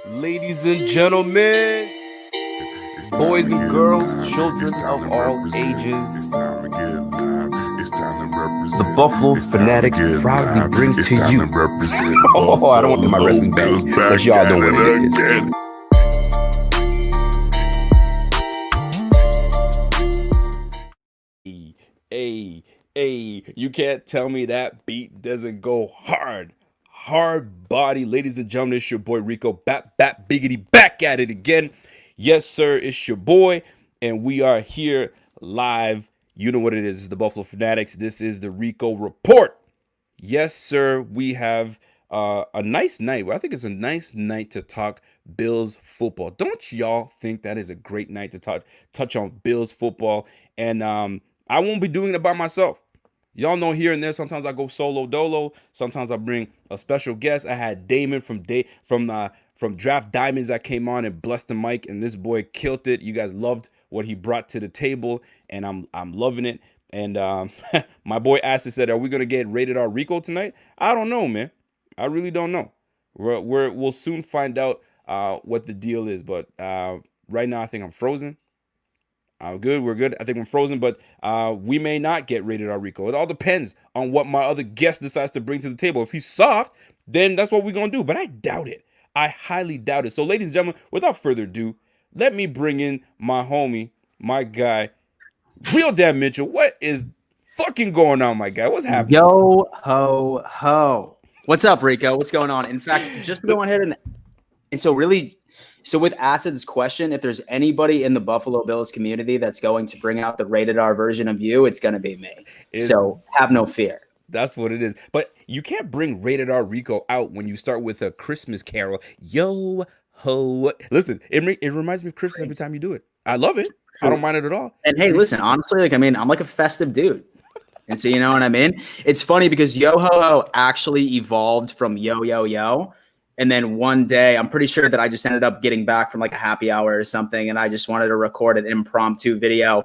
Ladies and gentlemen, boys and girls, children of all ages, the Buffalo Fanatics proudly brings to you. Oh, I don't want to do my wrestling bang, but y'all know what it is. Hey, you can't tell me that beat doesn't go hard. Hard body, ladies and gentlemen, it's your boy Rico, bat biggity, back at it again. Yes, sir, it's your boy, and we are here live. You know what it is, it's the Buffalo Fanatics. This is the Rico Report. Yes, sir, we have a nice night. Well, I think it's a nice night to talk Bills football. Don't y'all think that is a great night to touch on Bills football? And I won't be doing it by myself. Y'all know here and there, sometimes I go solo dolo. Sometimes I bring a special guest. I had Damon from Draft Diamonds that came on and blessed the mic, and this boy killed it. You guys loved what he brought to the table, and I'm loving it. And my boy Aston said, "Are we gonna get rated R Rico tonight?" I don't know, man. I really don't know. We'll soon find out what the deal is. But right now, I think I'm frozen. I'm good. We're good. I think I'm frozen, but we may not get rated R Rico. It all depends on what my other guest decides to bring to the table. If he's soft, then that's what we're going to do. But I doubt it. I highly doubt it. So, ladies and gentlemen, without further ado, let me bring in my homie, my guy, Real Dan Mitchell. What is fucking going on, my guy? What's happening? Yo, ho, ho. What's up, Rico? What's going on? In fact, just to go ahead and so with Acid's question, if there's anybody in the Buffalo Bills community that's going to bring out the rated R version of you, it's going to be me. So have no fear. That's what it is. But you can't bring rated R Rico out when you start with a Christmas carol. Yo, ho. Listen, it reminds me of Christmas every time you do it. I love it. I don't mind it at all. And hey, listen, honestly, I'm like a festive dude. And so, you know what I mean? It's funny because yo, ho, ho actually evolved from yo, yo, yo. And then one day, I'm pretty sure that I just ended up getting back from like a happy hour or something. And I just wanted to record an impromptu video.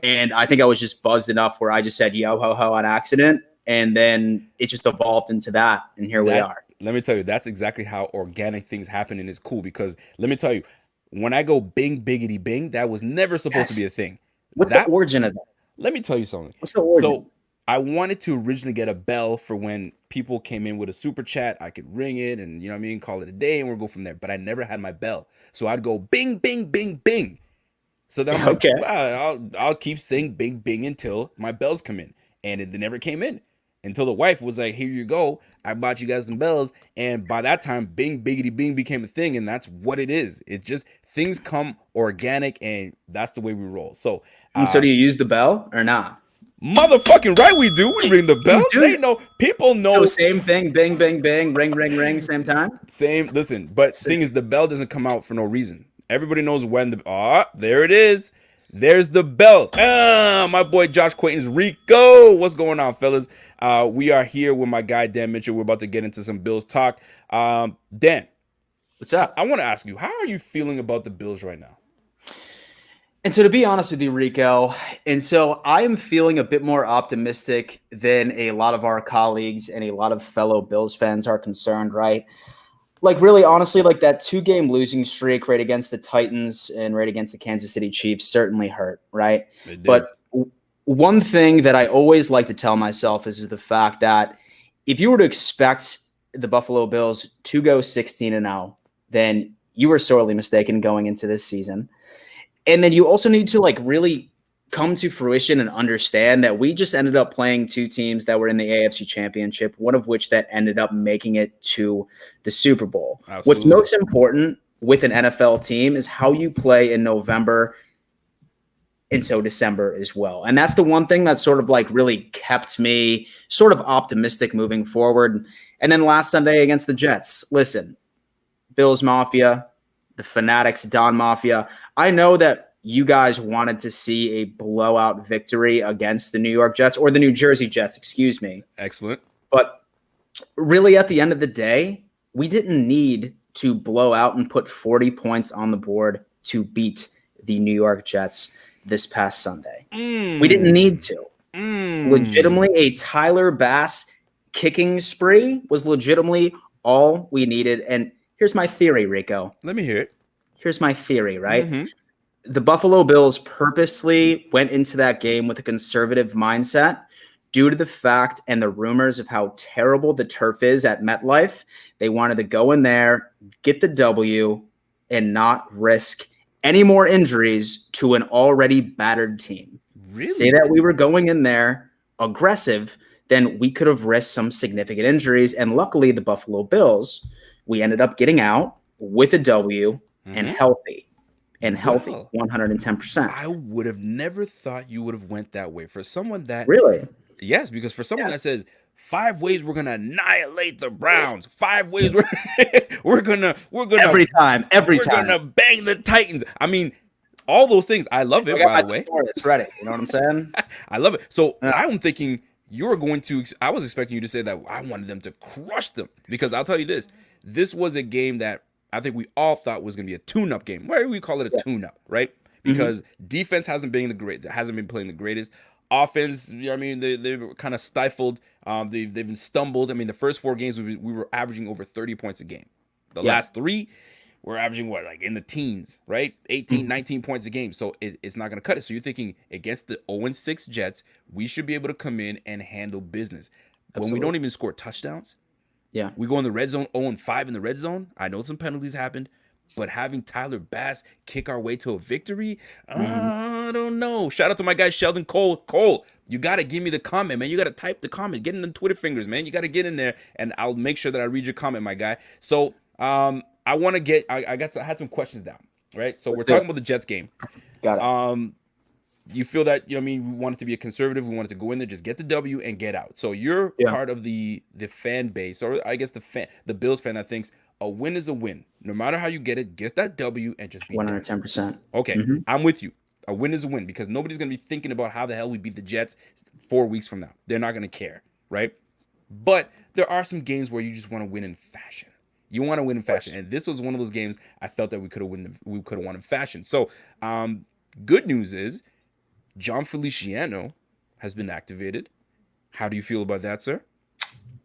And I think I was just buzzed enough where I just said yo, ho, ho on accident. And then it just evolved into that. And here we are. Let me tell you, that's exactly how organic things happen. And it's cool because let me tell you, when I go bing, biggity, bing, that was never supposed to be a thing. What's the origin of that? Let me tell you something. What's the origin? So I wanted to originally get a bell for when people came in with a super chat. I could ring it and, you know what I mean, call it a day and we'll go from there. But I never had my bell. So I'd go bing, bing, bing, bing. So then I'm like, okay, wow, I'll keep saying bing, bing until my bells come in. And it never came in until the wife was like, here you go. I bought you guys some bells. And by that time, bing, biggity, bing became a thing. And that's what it is. It just, things come organic and that's the way we roll. So do you use the bell or not? Motherfucking right we do. We ring the bell. They know. People know. So same thing. Bing, bing, bing. Ring, ring, ring. Same time? Same. Listen, but thing is the bell doesn't come out for no reason. Everybody knows when there it is. There's the bell. My boy Josh Quaintance, Rico. What's going on, fellas? We are here with my guy, Dan Mitchell. We're about to get into some Bills talk. Dan. What's up? I want to ask you, how are you feeling about the Bills right now? And so to be honest with you, Rico, and so I am feeling a bit more optimistic than a lot of our colleagues and a lot of fellow Bills fans are concerned, right? Like really, honestly, like that 2-game losing streak right against the Titans and right against the Kansas City Chiefs certainly hurt, right? But one thing that I always like to tell myself is the fact that if you were to expect the Buffalo Bills to go 16-0, then you were sorely mistaken going into this season. And then you also need to like really come to fruition and understand that we just ended up playing two teams that were in the AFC Championship, one of which that ended up making it to the Super Bowl. Absolutely. What's most important with an NFL team is how you play in November and so December as well. And that's the one thing that sort of like really kept me sort of optimistic moving forward. And then last Sunday against the Jets, listen, Bills Mafia, the Fanatics, Don Mafia. I know that you guys wanted to see a blowout victory against the New York Jets or the New Jersey Jets, excuse me. Excellent. But really at the end of the day, we didn't need to blow out and put 40 points on the board to beat the New York Jets this past Sunday. We didn't need to. Legitimately, a Tyler Bass kicking spree was legitimately all we needed. And Here's my theory, Rico. Let me hear it. Here's my theory, right? Mm-hmm. The Buffalo Bills purposely went into that game with a conservative mindset due to the fact and the rumors of how terrible the turf is at MetLife. They wanted to go in there, get the W, and not risk any more injuries to an already battered team. Really? Say that we were going in there aggressive, then we could have risked some significant injuries. And luckily, the Buffalo Bills, we ended up getting out with a W and healthy. And healthy, 110%. I would have never thought you would have went that way. For someone that Really? Yes, because for someone that says 5 ways we're gonna annihilate the Browns, 5 ways we're gonna every time we're gonna bang the Titans. I mean, all those things. I love it. By the way, it's ready. You know what I'm saying? I love it. So I'm thinking you were going to. I was expecting you to say that I wanted them to crush them, because I'll tell you this: this was a game that I think we all thought was going to be a tune-up game. Why do we call it a tune-up, right? Because defense hasn't been playing the greatest. Offense, I mean, they were kind of stifled. They've been stumbled. I mean, the first 4 games we were averaging over 30 points a game. The last 3, we're averaging like in the teens, right? 18, 19 points a game. So it's not going to cut it. So you're thinking against the 0-6 Jets, we should be able to come in and handle business. Absolutely. When we don't even score touchdowns, we go in the red zone, 0-5 in the red zone. I know some penalties happened, but having Tyler Bass kick our way to a victory, I don't know. Shout out to my guy Sheldon Cole. Cole, you got to give me the comment, man. You got to type the comment. Get in the Twitter fingers, man. You got to get in there, and I'll make sure that I read your comment, my guy. So I want to get – I had some questions down, right? So we're talking about the Jets game. Got it. You feel that, you know what I mean, we want it to be a conservative. We want it to go in there, just get the W and get out. So you're part of the fan base, or I guess the Bills fan that thinks a win is a win. No matter how you get that W and just beat 110%. Okay, I'm with you. A win is a win, because nobody's going to be thinking about how the hell we beat the Jets 4 weeks from now. They're not going to care, right? But there are some games where you just want to win in fashion. You want to win in fashion, and this was one of those games I felt that we could have won in fashion. So, good news is John Feliciano has been activated. How do you feel about that, sir?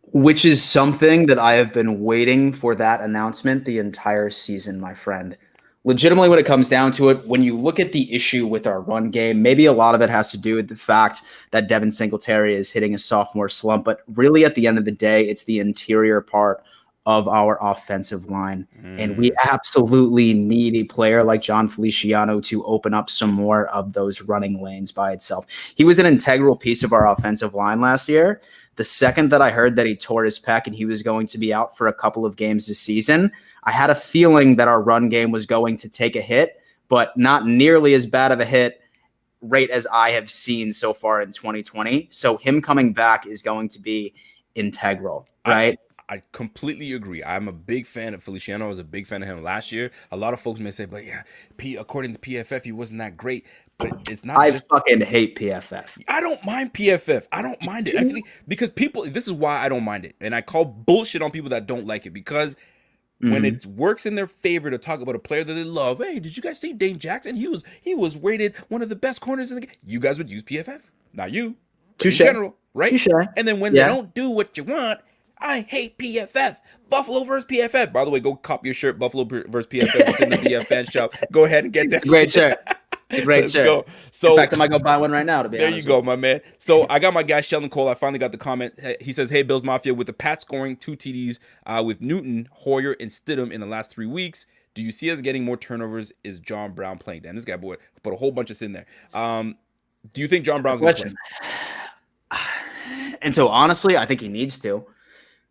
Which is something that I have been waiting for that announcement the entire season, my friend. Legitimately, when it comes down to it, when you look at the issue with our run game, maybe a lot of it has to do with the fact that Devin Singletary is hitting a sophomore slump. But really, at the end of the day, it's the interior part of our offensive line. And we absolutely need a player like John Feliciano to open up some more of those running lanes by itself. He was an integral piece of our offensive line last year. The second that I heard that he tore his pec and he was going to be out for a couple of games this season, I had a feeling that our run game was going to take a hit, but not nearly as bad of a hit rate as I have seen so far in 2020. So him coming back is going to be integral, right? I completely agree. I'm a big fan of Feliciano. I was a big fan of him last year. A lot of folks may say, but yeah, according to PFF, he wasn't that great. But it's not. I fucking hate PFF. I don't mind PFF. I don't mind it. I think because people, this is why I don't mind it. And I call bullshit on people that don't like it, because when it works in their favor to talk about a player that they love, hey, did you guys see Dane Jackson? He was rated one of the best corners in the game. You guys would use PFF. Not you. Touche. In general, right? Touche. And then when they don't do what you want, I hate PFF. Buffalo versus PFF. By the way, go cop your shirt, Buffalo versus PFF. It's in the BFN shop. Go ahead and get that. It's a great shirt. It's a great shirt. Go. So, in fact, I might go buy one right now, to be honest. There you go, my man. So I got my guy Sheldon Cole. I finally got the comment. He says, hey, Bills Mafia, with the Pats scoring 2 TDs with Newton, Hoyer, and Stidham in the last 3 weeks, do you see us getting more turnovers? Is John Brown playing? Damn, this guy, boy, put a whole bunch of us in there. Do you think John Brown's going to play? And so, honestly, I think he needs to.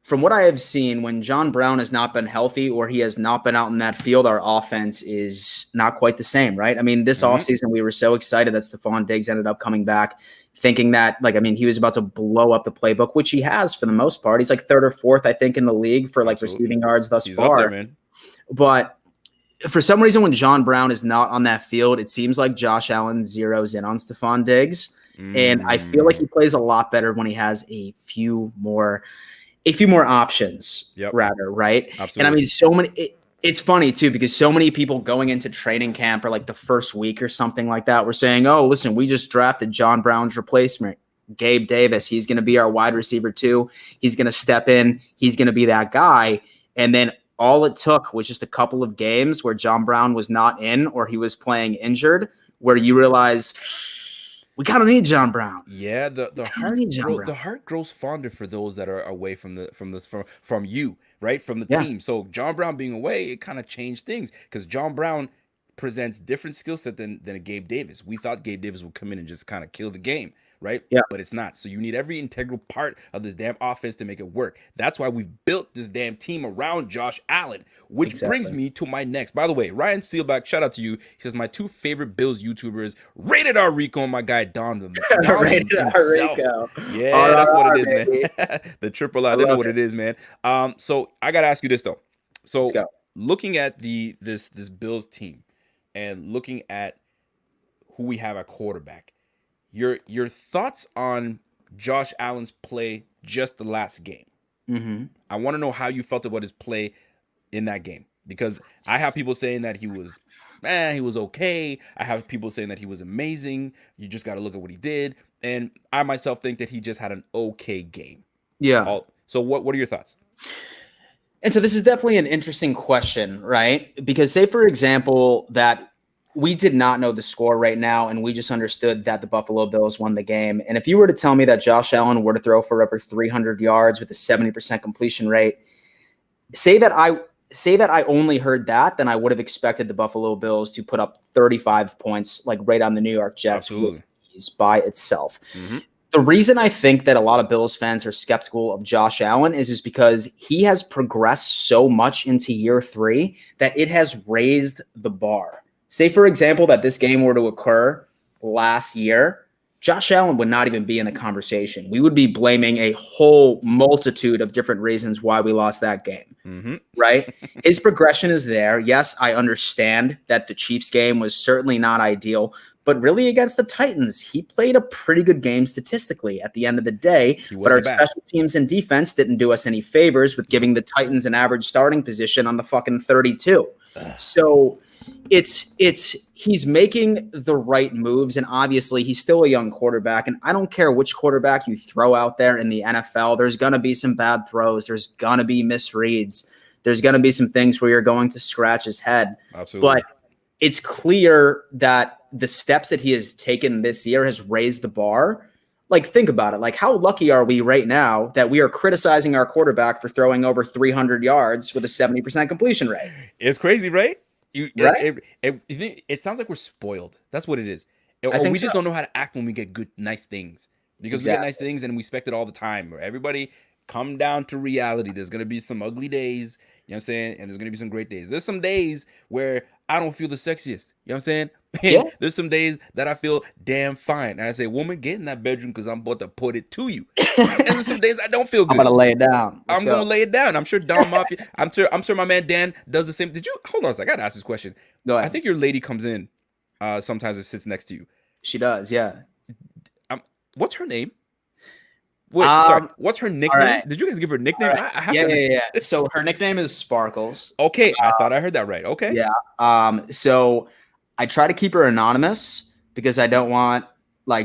From what I have seen, when John Brown has not been healthy or he has not been out in that field, our offense is not quite the same, right? I mean, this offseason, we were so excited that Stephon Diggs ended up coming back, thinking that, he was about to blow up the playbook, which he has for the most part. He's like 3rd or 4th, I think, in the league for receiving yards thus far. Up there, man. But for some reason, when John Brown is not on that field, it seems like Josh Allen zeroes in on Stephon Diggs. And I feel like he plays a lot better when he has a few more options, rather, right? Absolutely. And I mean, so many. It's funny too, because so many people going into training camp or like the first week or something like that were saying, "Oh, listen, we just drafted John Brown's replacement, Gabe Davis. He's going to be our wide receiver too. He's going to step in. He's going to be that guy." And then all it took was just a couple of games where John Brown was not in or he was playing injured, where you realize we kind of need John Brown. Yeah, the heart grows fonder for those that are away from you, right? From the team. So John Brown being away, it kind of changed things because John Brown presents different skill set than a Gabe Davis. We thought Gabe Davis would come in and just kind of kill the game, right? Yeah. But it's not. So you need every integral part of this damn offense to make it work. That's why we've built this damn team around Josh Allen, which brings me to my next. By the way, Ryan Sealback, shout out to you. He says my two favorite Bills YouTubers, Rated R Rico and my guy Don Rated R Rico. Yeah, that's what it is, man. The triple R. They know what it is, man. So I gotta ask you this though. So looking at this Bills team and looking at who we have at quarterback, your thoughts on Josh Allen's play just the last game. Mm-hmm. I want to know how you felt about his play in that game, because I have people saying that he was okay. I have people saying that he was amazing. You just got to look at what he did. And I myself think that he just had an okay game. Yeah. So what are your thoughts? And so this is definitely an interesting question, right? Because say, for example, that we did not know the score right now, and we just understood that the Buffalo Bills won the game. And if you were to tell me that Josh Allen were to throw for over 300 yards with a 70% completion rate, say that I only heard that, then I would have expected the Buffalo Bills to put up 35 points, like right on the New York Jets by itself. Mm-hmm. The reason I think that a lot of Bills fans are skeptical of Josh Allen is because he has progressed so much into year 3 that it has raised the bar. Say, for example, that this game were to occur last year, Josh Allen would not even be in the conversation. We would be blaming a whole multitude of different reasons why we lost that game, right? His progression is there. Yes, I understand that the Chiefs game was certainly not ideal, but really against the Titans, he played a pretty good game statistically at the end of the day. But our special teams and defense didn't do us any favors with giving the Titans an average starting position on the fucking 32. So he's making the right moves, and obviously he's still a young quarterback, and I don't care which quarterback you throw out there in the NFL. There's going to be some bad throws. There's going to be misreads. There's going to be some things where you're going to scratch his head. Absolutely. But it's clear that the steps that he has taken this year has raised the bar. Like, think about it. Like, how lucky are we right now that we are criticizing our quarterback for throwing over 300 yards with a 70% completion rate? It's crazy, right? Right? It sounds like we're spoiled. That's what it is. Or we just don't know how to act when we get nice things. Because we get nice things and we expect it all the time. Everybody come down to reality. There's going to be some ugly days, you know what I'm saying? And there's going to be some great days. There's some days where I don't feel the sexiest. You know what I'm saying? Yeah. There's some days that I feel damn fine. And I say, woman, get in that bedroom because I'm about to put it to you. And there's some days I don't feel good. I'm going to lay it down. I'm going to lay it down. I'm sure Don Mafia, I'm sure my man Dan does the same. Hold on a second. I got to ask this question. Go ahead. I think your lady comes in sometimes and sits next to you. She does, yeah. What's her name? Wait, sorry. What's her nickname? Right. Did you guys give her a nickname? Right. I have to understand. So her nickname is Sparkles. Okay, I thought I heard that right. Okay. Yeah. So I try to keep her anonymous because I don't want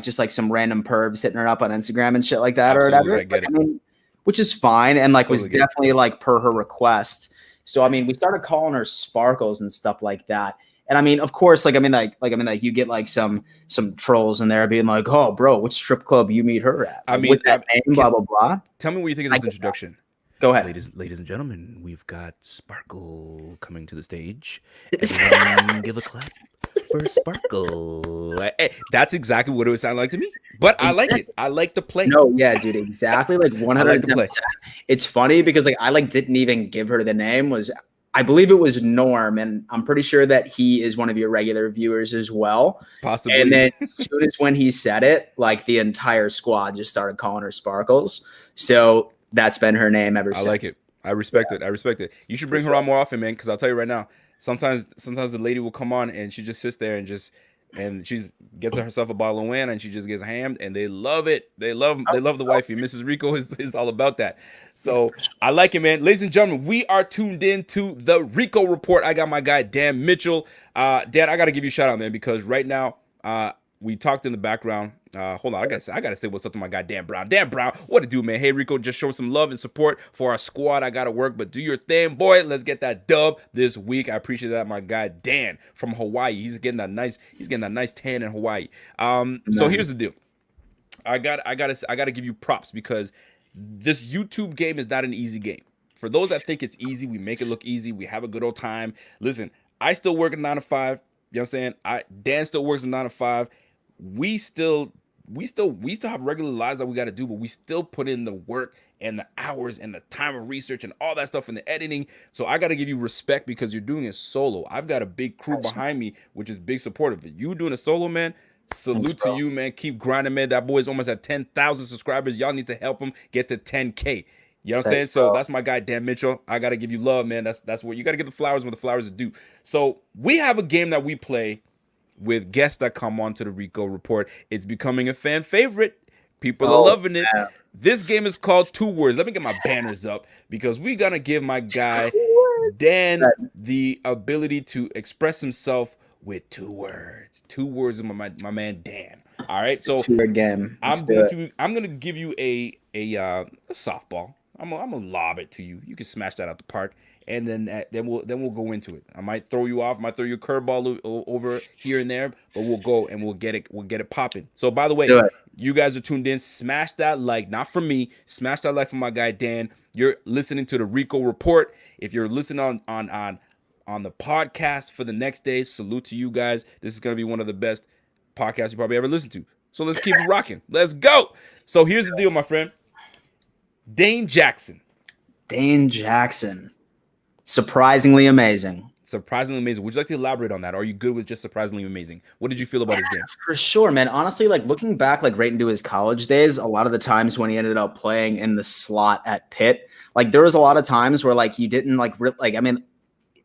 just some random pervs hitting her up on Instagram and shit like that. Absolutely, or whatever. I mean, which is fine and totally was definitely per her request. So I mean, we started calling her Sparkles and stuff like that. And I mean, of course, you get some trolls in there being like, "Oh, bro, which strip club you meet her at?" I mean, with that name, blah blah blah. Tell me what you think of this introduction. That. Go ahead, ladies and gentlemen. We've got Sparkle coming to the stage. Everyone, give a clap for Sparkle. Hey, that's exactly what it would sound like to me. But I like it. I like the play. No, yeah, dude, exactly. 100%. It's funny because I didn't even give her the name. I believe it was Norm, and I'm pretty sure that he is one of your regular viewers as well. Possibly. And then as soon as when he said it, the entire squad just started calling her Sparkles. So that's been her name ever since. I like it. I respect it. I respect it. You should bring her on more often, man, because I'll tell you right now, sometimes the lady will come on and she just sits there and she gets herself a bottle of wine and she just gets hammed, and they love it. They love the wifey. Mrs. Rico is all about that. So I like it, man. Ladies and gentlemen, we are tuned in to the Rico Report. I got my guy Dan Mitchell. Dan, I got to give you a shout out, man, because right now we talked in the background. Hold on, I gotta say what's up to my guy Dan Brown. Dan Brown, what to do, man? Hey Rico, just show some love and support for our squad. I gotta work, but do your thing, boy. Let's get that dub this week. I appreciate that, my guy Dan from Hawaii. He's getting that nice tan in Hawaii. So here's the deal. I gotta give you props because this YouTube game is not an easy game. For those that think it's easy, we make it look easy. We have a good old time. Listen, I still work a 9 to 5. You know what I'm saying? Dan still works a 9 to 5. We still have regular lives that we got to do, but we still put in the work and the hours and the time of research and all that stuff in the editing. So I got to give you respect because you're doing it solo. I've got a big crew behind me, which is big supportive. You doing a solo, man. Salute to you, man. Keep grinding, man. That boy's almost at 10,000 subscribers. Y'all need to help him get to 10K. You know what I'm saying? So that's my guy, Dan Mitchell. I got to give you love, man. That's what you got to give the flowers when the flowers are due. So we have a game that we play with guests that come on to the Rico Report. It's becoming a fan favorite. People are loving it. Yeah. This game is called 2 Words. Let me get my banners up because we're going to give my guy, Dan, the ability to express himself with 2 words. 2 words of my man Dan. All right, so game. I'm gonna give you a softball. I'm gonna lob it to you. You can smash that out the park, and then we'll go into it. I might throw you off. I might throw you a curveball over here and there, but we'll go and we'll get it popping. So by the way, you guys are tuned in. Smash that like, not for me. Smash that like for my guy Dan. You're listening to the Rico Report. If you're listening on the podcast for the next day, salute to you guys. This is gonna be one of the best podcasts you probably ever listened to. So let's keep it rocking. Let's go. So here's the deal, my friend. Dane Jackson. Surprisingly amazing. Surprisingly amazing. Would you like to elaborate on that? Or are you good with just surprisingly amazing? What did you feel about his game? For sure, man. Honestly, like looking back, like right into his college days, a lot of the times when he ended up playing in the slot at Pitt, like there was a lot of times where like he didn't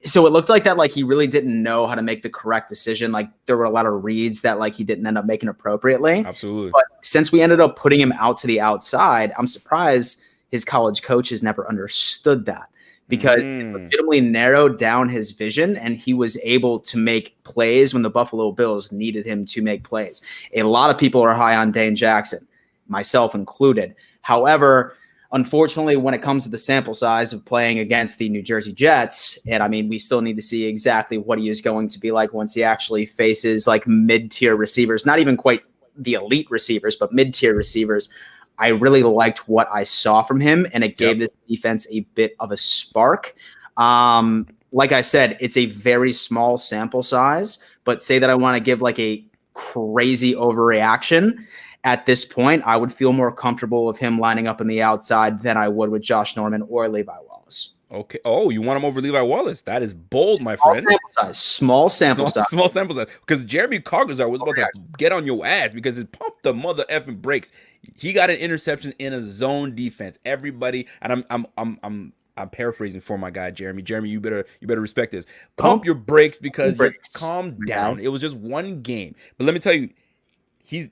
so it looked like that, like he really didn't know how to make the correct decision. Like there were a lot of reads that like he didn't end up making appropriately. Absolutely. But since we ended up putting him out to the outside, I'm surprised his college coaches never understood that because it legitimately narrowed down his vision and he was able to make plays when the Buffalo Bills needed him to make plays. A lot of people are high on Dane Jackson, myself included. However, unfortunately, when it comes to the sample size of playing against the New Jersey Jets, and I mean, we still need to see exactly what he is going to be like once he actually faces like mid-tier receivers, not even quite the elite receivers, but mid-tier receivers. I really liked what I saw from him, and it gave this defense a bit of a spark. Like I said, it's a very small sample size, but say that I want to give like a crazy overreaction. At this point, I would feel more comfortable with him lining up on the outside than I would with Josh Norman or Levi Wallace. Okay. Oh, you want him over Levi Wallace? That is bold, my friend. Small sample size. Small sample size. Because Jeremy Cargazar was about to get on your ass because it pumped the mother effing brakes. He got an interception in a zone defense. Everybody, and I'm paraphrasing for my guy Jeremy. Jeremy, you better respect this. Pump your brakes because you calm down. It was just one game, but let me tell you.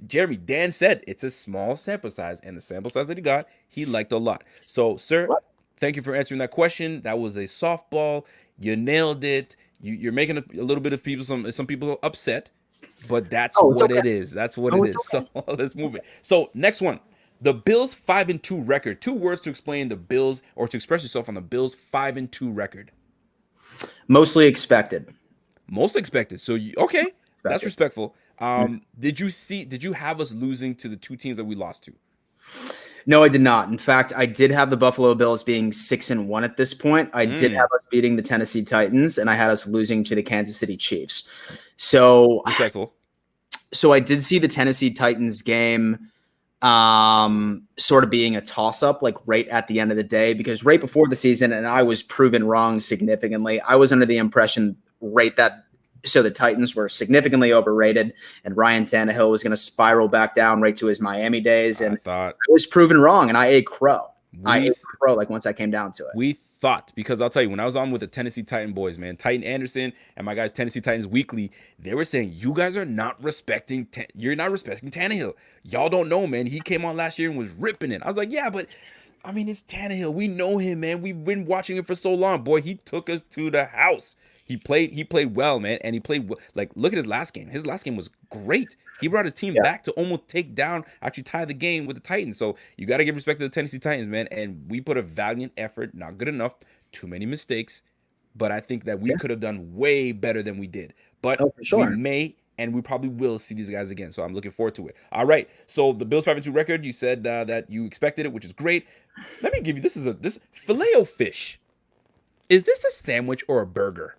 Dan said it's a small sample size, and the sample size that he got, he liked a lot. So, sir, thank you for answering that question. That was a softball. You nailed it. You're making a little bit of people, some people upset, but that's what it is. That's what it is. Okay. So let's move it. So next one, the Bills 5-2 record. 2 words to explain the Bills or to express yourself on the Bills 5-2 record. Mostly expected. Most expected. So okay, that's respectful. Did you have us losing to the 2 teams that we lost to? No, I did not. In fact, I did have the Buffalo Bills being 6-1 at this point. I did have us beating the Tennessee Titans, and I had us losing to the Kansas City Chiefs. So respectful. So I did see the Tennessee Titans game sort of being a toss-up, like right at the end of the day, because right before the season, and I was proven wrong significantly, I was under the impression so the Titans were significantly overrated, and Ryan Tannehill was going to spiral back down right to his Miami days. And I was proven wrong, and I ate crow. Like once I came down to it. We thought, because I'll tell you, when I was on with the Tennessee Titan boys, man, Titan Anderson and my guys Tennessee Titans Weekly, they were saying you guys are not respecting. You're not respecting Tannehill. Y'all don't know, man. He came on last year and was ripping it. I was like, yeah, but I mean, it's Tannehill. We know him, man. We've been watching him for so long, boy. He took us to the house. He played well, man, and he played like look at his last game. His last game was great. He brought his team Yeah. back to almost actually tie the game with the Titans. So you got to give respect to the Tennessee Titans, man. And we put a valiant effort, not good enough, too many mistakes, but I think that we Yeah. could have done way better than we did. But Oh, for sure. we may and we probably will see these guys again. So I'm looking forward to it. All right. So the Bills 5-2 record, you said that you expected it, which is great. Let me give you this Filet-O-Fish. Is this a sandwich or a burger?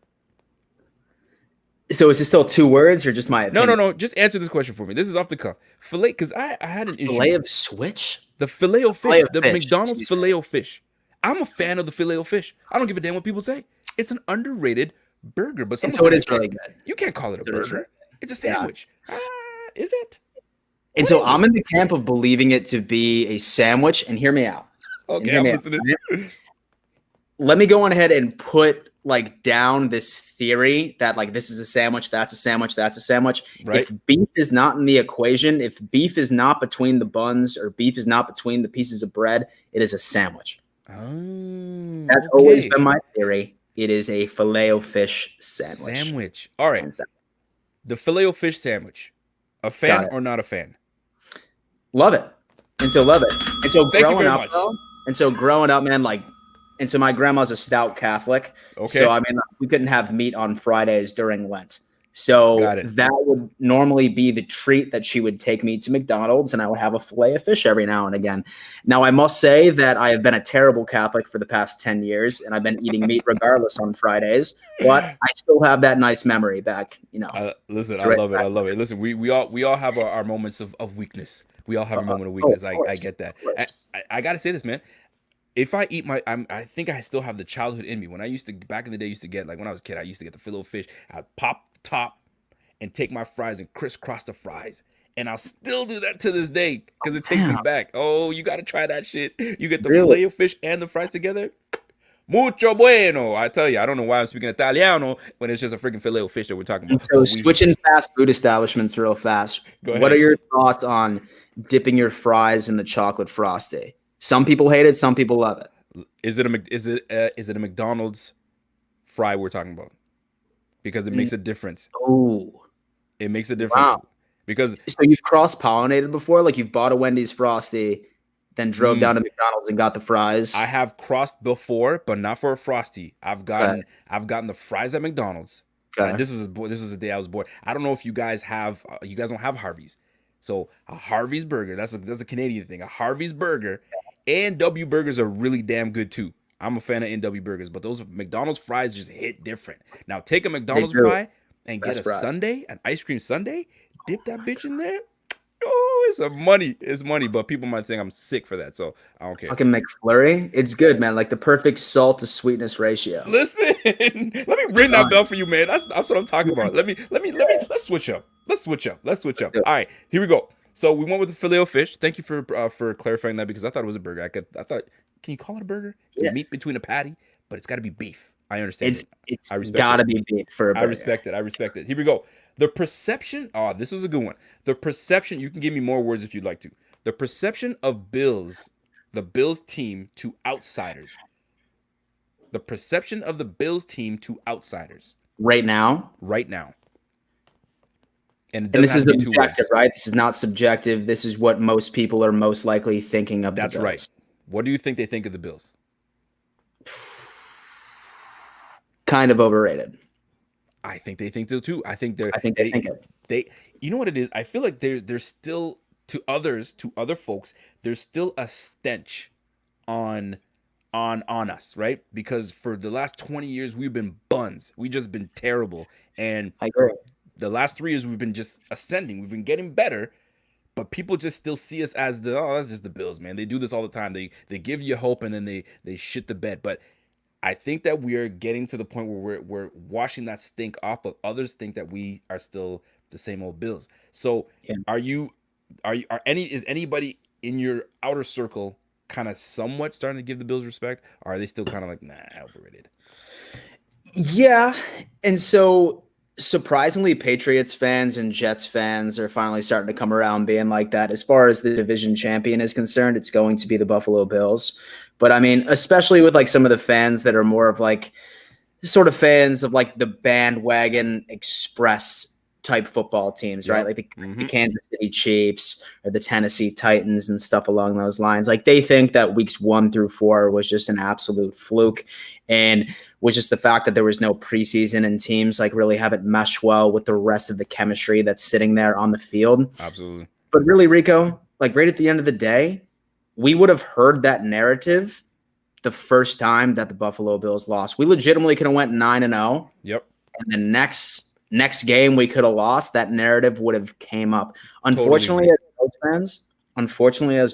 So is this still 2 words or just my opinion? No. Just answer this question for me. This is off the cuff. Filet, because I had an issue. Filet of switch? The Filet-O-Fish, Filet of the fish, McDonald's excuse me. Filet-O-Fish. I'm a fan of the Filet-O-Fish. I don't give a damn what people say. It's an underrated burger, but And someone so it says is really good. you can't call it a It is burger. really It's a sandwich. Is it? And What so is I'm it? in the camp of believing it to be a sandwich. And hear me out. Okay, hear I'm me out. listening. Let me go on ahead and put like down this theory that like this is a sandwich, that's a sandwich, that's a sandwich. Right. If beef is not in the equation, if beef is not between the buns or beef is not between the pieces of bread, it is a sandwich. Oh, That's always been my theory. It is a Filet-O-Fish sandwich. All right. Hands down. The Filet-O-Fish sandwich. A Got fan it. or not a fan? Love it. And so love it. And so Thank you growing very up, much. bro, and so growing up, man, like, and so my grandma's a stout Catholic. Okay. So I mean, we couldn't have meat on Fridays during Lent. So Got it. that would normally be the treat that she would take me to McDonald's, and I would have a fillet of fish every now and again. Now, I must say that I have been a terrible Catholic for the past 10 years, and I've been eating meat regardless on Fridays, but I still have that nice memory back, Listen, I Right. love it. I love it. Listen, we all have our moments of weakness. We all have a moment of weakness. of I course, get that. of course. I gotta say this, man. If I eat I think I still have the childhood in me. When I used to back in the day, used to get like when I was a kid, I used to get the Filet-O-Fish. I'd pop the top and take my fries and crisscross the fries. And I'll still do that to this day because it takes me Damn. back. Oh, you gotta try that shit. You get the Really? Filet-O-Fish and the fries together. Mucho bueno. I tell you, I don't know why I'm speaking Italiano when it's just a freaking Filet-O-Fish that we're talking about. So But switching fast food establishments real fast. Go What ahead. are your thoughts on dipping your fries in the chocolate frosty? Some people hate it, some people love it. Is it a McDonald's fry we're talking about? Because it makes a difference. Oh, It makes a difference. Wow. Because so you've cross-pollinated before? Like you've bought a Wendy's frosty, then drove down to McDonald's and got the fries? I have crossed before, but not for a Frosty. I've gotten the fries at McDonald's. Okay. And this was the day I was born. I don't know if you guys have you guys don't have Harvey's. So a Harvey's burger, that's a Canadian thing. A Harvey's burger and W burgers are really damn good too. I'm a fan of NW burgers, but those McDonald's fries just hit different. Now take a McDonald's do. fry and Best get a fries. sundae, an ice cream sundae, dip that bitch in there. Oh, it's money, but people might think I'm sick for that, so I don't care. Fucking McFlurry. It's good, man. Like the perfect salt to sweetness ratio. Listen, let me ring that bell for you, man. That's what I'm talking about. Let's switch up. Let's switch up. All right, here we go. So we went with the Filet-O-Fish. Thank you for clarifying that because I thought it was a burger. I thought, can you call it a burger? It's Yeah. meat between a patty, but it's got to be beef. I understand. It's I respect gotta it. be beef for a burger. I respect it. Here we go. The perception. Oh, this was a good one. The perception. You can give me more words if you'd like to. The perception of the Bills team to outsiders. The perception of the Bills team to outsiders Right now. And And this is have to be 2 objective, words. right? This is not subjective. This is what most people are most likely thinking of. That's the Bills. right. What do you think they think of the Bills? Kind of overrated. I think they think so too. I think I think they think it. You know what it is? I feel like there's still to other folks, there's still a stench on us, right? Because for the last 20 years we've been buns. We've just been terrible. And I agree. the last 3 years we've been just ascending. We've been getting better. But people just still see us as that's just the Bills, man. They do this all the time. They give you hope and then they shit the bed. But I think that we are getting to the point where we're washing that stink off, but others think that we are still the same old Bills. So Yeah. is anybody in your outer circle kind of somewhat starting to give the Bills respect? Or are they still kind of like, nah, overrated? Yeah. And so surprisingly, Patriots fans and Jets fans are finally starting to come around being like that. As far as the division champion is concerned, it's going to be the Buffalo Bills. But I mean, especially with like some of the fans that are more of like sort of fans of like the bandwagon express type football teams, right? Yep. Like the Kansas City Chiefs or the Tennessee Titans and stuff along those lines. Like they think that weeks 1 through 4 was just an absolute fluke and was just the fact that there was no preseason and teams like really haven't meshed well with the rest of the chemistry that's sitting there on the field. Absolutely. But really, Rico, like right at the end of the day, we would have heard that narrative the first time that the Buffalo Bills lost. We legitimately could have went 9-0. Yep. And the next game we could have lost, that narrative would have came up. Unfortunately, as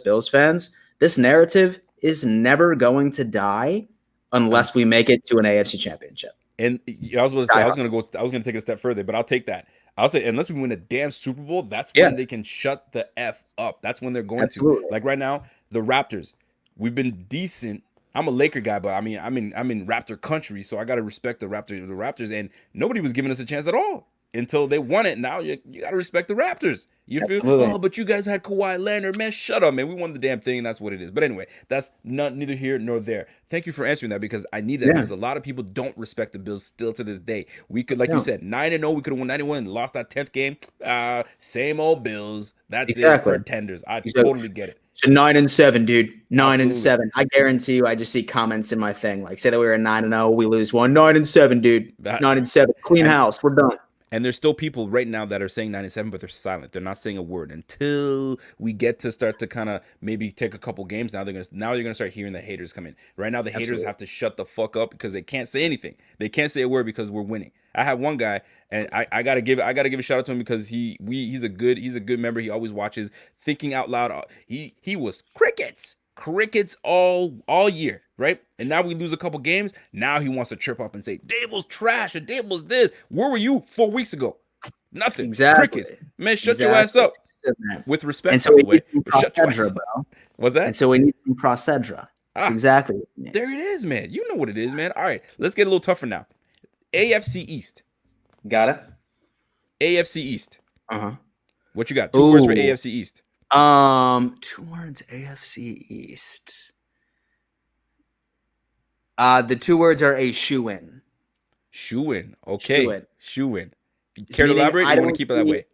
Bills fans, this narrative is never going to die unless we make it to an AFC championship. And I was going to say, I was going to take it a step further, but I'll take that. I'll say, unless we win a damn Super Bowl, that's when they can shut the F up. That's when they're going to. Like right now, the Raptors, we've been decent. I'm a Laker guy, but I mean, I'm in Raptor country, so I got to respect the Raptors, and nobody was giving us a chance at all until they won it. Now you got to respect the Raptors. You feel? Oh, but you guys had Kawhi Leonard, man. Shut up, man. We won the damn thing, and that's what it is. But anyway, that's neither here nor there. Thank you for answering that because I need that because a lot of people don't respect the Bills still to this day. We could, like you said, 9-0. We could have won 91 and lost that 10th game. Same old Bills. That's it. Pretenders. I totally get it. So 9-7, dude. 9-7. I guarantee you, I just see comments in my thing like, say that we were 9-0, we lose one. 9-7, dude. 9-7. Clean house. We're done. And there's still people right now that are saying 9-7, but they're silent. They're not saying a word until we get to start to kind of maybe take a couple games. Now you're gonna start hearing the haters come in. Right now, the haters have to shut the fuck up because they can't say anything. They can't say a word because we're winning. I have one guy, and I gotta give a shout out to him because he's a good member. He always watches. Thinking Out Loud. He was crickets all year, right? And now we lose a couple games. Now he wants to chirp up and say, Dable's trash and Dable's this. Where were you 4 weeks ago? Nothing. Exactly. Crickets. Man, shut your ass up. With respect, and so by the way. Shut your ass up. What's that? And so we need some Procedra. That's exactly what it is. There it is, man. You know what it is, man. All right, let's get a little tougher now. AFC East. Got it? AFC East. Uh-huh. What you got? 2 words for AFC East. 2 words AFC East. The 2 words are a shoe-in. Shoe-in. Okay. Shoe-in. Care to elaborate? You want to keep it that way?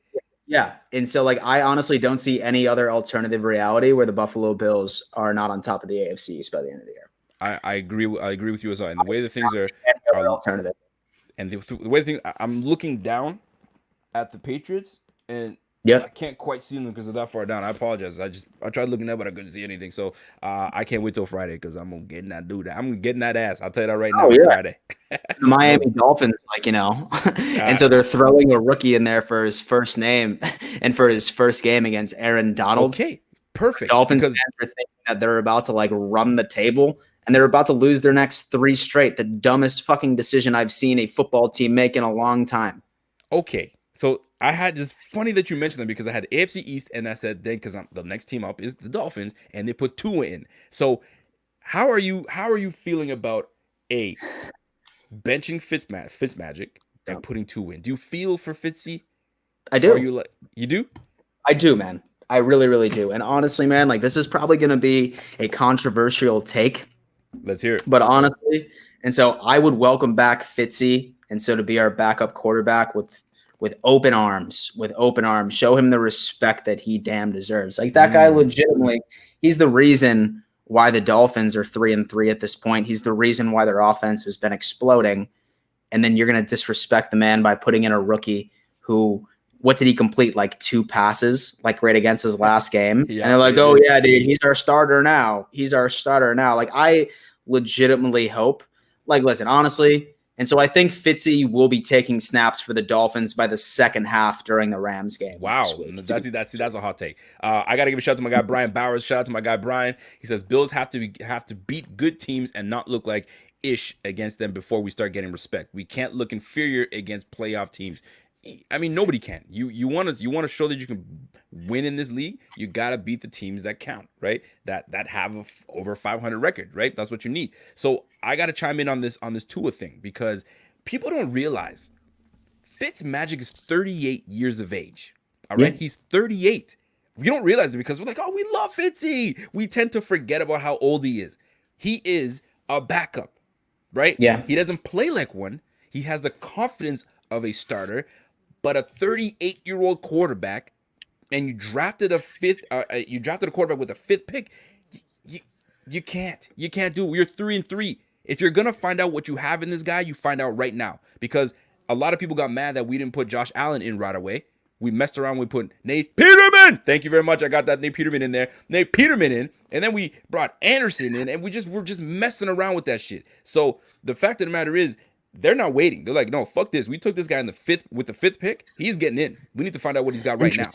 Yeah. And so, like, I honestly don't see any other alternative reality where the Buffalo Bills are not on top of the AFC East by the end of the year. I agree with you as well. And the way the things are alternative. And the way the things, I'm looking down at the Patriots, and I can't quite see them because they're that far down. I apologize. I tried looking up, but I couldn't see anything. So I can't wait till Friday because I'm gonna get that dude. I'm getting that ass. I'll tell you that right now. Friday. The Miami Dolphins, and so they're throwing a rookie in there for his first name and for his first game against Aaron Donald. Okay, perfect. Dolphins fans are thinking that they're about to run the table. And they're about to lose their next 3 straight. The dumbest fucking decision I've seen a football team make in a long time. Okay. So I had this funny that you mentioned them because I had AFC East and I said then because the next team up is the Dolphins and they put Tua in. So how are you feeling about benching Fitzmagic and putting Tua in? Do you feel for Fitzy? I do. Or you do? I do, man. I really, really do. And honestly, man, this is probably going to be a controversial take. Let's hear it. But honestly, and so I would welcome back Fitzy, and so to be our backup quarterback with open arms, show him the respect that he damn deserves. That guy legitimately, he's the reason why the Dolphins are 3-3 at this point. He's the reason why their offense has been exploding. And then you're going to disrespect the man by putting in a rookie who, what did he complete? 2 passes, right against his last game. And they're like, oh yeah, dude, he's our starter now. I legitimately hope, listen, honestly. And so I think Fitzy will be taking snaps for the Dolphins by the second half during the Rams game. Wow. That's a hot take. I got to give a shout out to my guy, Brian Bowers. Shout out to my guy, Brian. He says, Bills have to beat good teams and not look like ish against them before we start getting respect. We can't look inferior against playoff teams. I mean, nobody can. You want to show that you can win in this league. You gotta beat the teams that count, right? That have over 500 record, right? That's what you need. So I gotta chime in on this Tua thing because people don't realize Fitzmagic is 38 years of age. All right, he's 38. We don't realize it because we're like, oh, we love Fitzy. We tend to forget about how old he is. He is a backup. right? Yeah. He doesn't play like one. He has the confidence of a starter, but a 38-year-old quarterback, and you drafted a quarterback with a fifth pick. You, you can't do it. You're 3-3. If you're gonna find out what you have in this guy, you find out right now, because a lot of people got mad that we didn't put Josh Allen in right away. We messed around. We put Nate Peterman. Thank you very much. I got that Nate Peterman in there. Nate Peterman in, and then we brought Anderson in, and we're just messing around with that shit. So the fact of the matter is, they're not waiting. They're like, no, fuck this. We took this guy in the fifth with the fifth pick. He's getting in. We need to find out what he's got right now,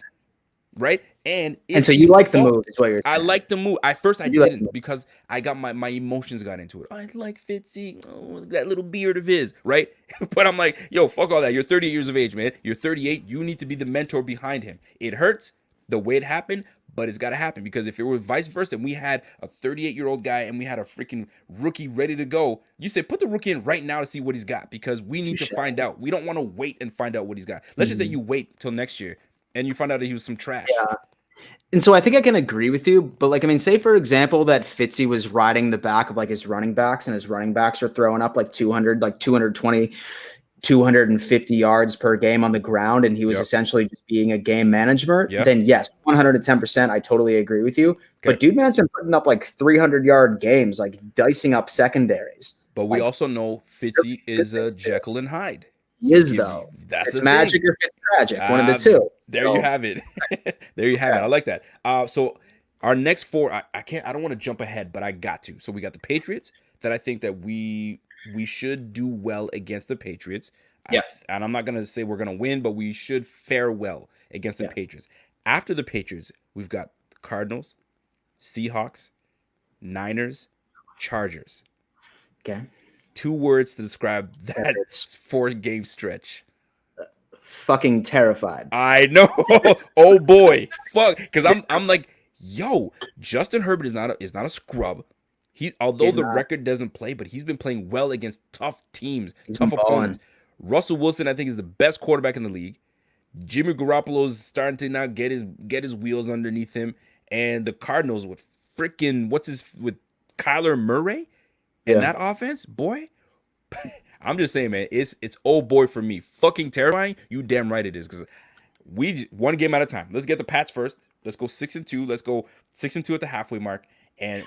right? And so you like the move, is what you're saying. I like the move. At first I You like didn't, because I got my emotions got into it. I like Fitzy, that little beard of his, right? But I'm like, yo, fuck all that. You're 38 years of age, man. You're 38. You need to be the mentor behind him. It hurts the way it happened, but it's got to happen, because if it were vice versa and we had a 38-year-old guy and we had a freaking rookie ready to go, you say put the rookie in right now to see what he's got, because we need to find out. We don't want to wait and find out what he's got. Let's just say you wait till next year and you find out that he was some trash. Yeah. And so I think I can agree with you, but like, I mean, say for example that Fitzy was riding the back of like his running backs, and his running backs are throwing up like 200, like 220, 250 yards per game on the ground, and he was essentially just being a game manager, then yes, 110%, I totally agree with you. Okay. But dude, man's been putting up like 300-yard games, like dicing up secondaries. But we also know Fitzy is a Jekyll and Hyde. He is, though. That's it's magic or it's tragic. One of the two. There you have it. There you have it. I like that. So our next four, I don't want to jump ahead, but I got to. So we got the Patriots, that I think that we should do well against the Patriots. Yeah. And I'm not going to say we're going to win, but we should fare well against the Patriots. After the Patriots, we've got Cardinals, Seahawks, Niners, Chargers. Okay. 2 words to describe that 4-game stretch. Fucking terrified. I know. Oh boy. Fuck. Because I'm like, yo, Justin Herbert is not a scrub. Although the record doesn't play, but he's been playing well against tough teams, tough opponents. Russell Wilson, I think, is the best quarterback in the league. Jimmy Garoppolo's starting to now get his wheels underneath him. And the Cardinals with freaking with Kyler Murray in that offense, boy. I'm just saying, man, it's oh boy for me. Fucking terrifying. You damn right it is, because we one game at a time. Let's get the Pats first. Let's go 6-2. Let's go 6-2 at the halfway mark, and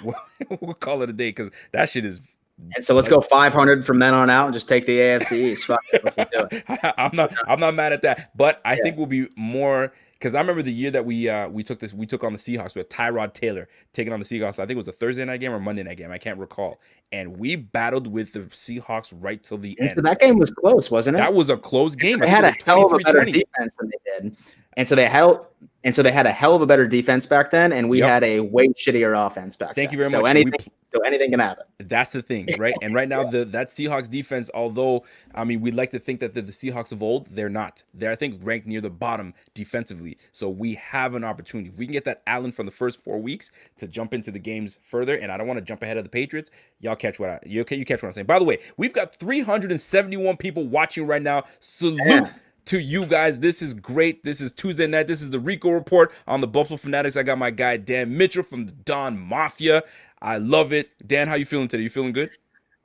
we'll call it a day, because that shit is. And so let's go 500 from then on out and just take the AFC East. Fuck it, I'm not mad at that, but I think we'll be more. Because I remember the year that we took on the Seahawks with Tyrod Taylor taking on the Seahawks. I think it was a Thursday night game or Monday night game. I can't recall. And we battled with the Seahawks right till the end. So that game was close, wasn't it? That was a close game. They had a hell of a better defense than they did. And so they had a hell of a better defense back then, and we had a way shittier offense back then. Thank you very much. So anything can happen. That's the thing, right? And right now, that Seahawks defense, although, I mean, we'd like to think that they're the Seahawks of old, they're not. They're, I think, ranked near the bottom defensively. So we have an opportunity. If we can get that Allen from the first 4 weeks to jump into the games further, and I don't want to jump ahead of the Patriots, you catch what I'm saying. By the way, we've got 371 people watching right now. Salute to you guys. This is great. This is Tuesday night. This is the Rico Report on the Buffalo Fanatics. I got my guy Dan Mitchell from the Don Mafia. I love it. Dan, how you feeling today? You feeling good?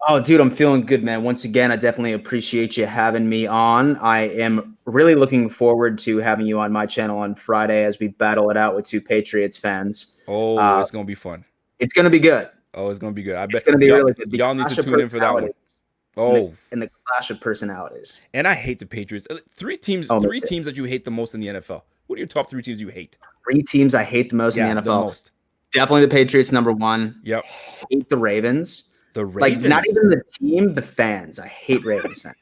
Oh, dude, I'm feeling good, man. Once again, I definitely appreciate you having me on. I am really looking forward to having you on my channel on Friday as we battle it out with 2 Patriots fans. Oh, it's going to be fun. It's going to be good. Oh, it's going to be good. I bet it's going to be really good. Y'all need to tune in for that one. Oh, and the clash of personalities. And I hate the Patriots. 3 teams that you hate the most in the NFL. What are your top 3 teams you hate? 3 teams I hate the most in the NFL. The most. Definitely the Patriots, number 1. Yep. Hate the Ravens. The Ravens. Like, not even the team, the fans. I hate Ravens fans.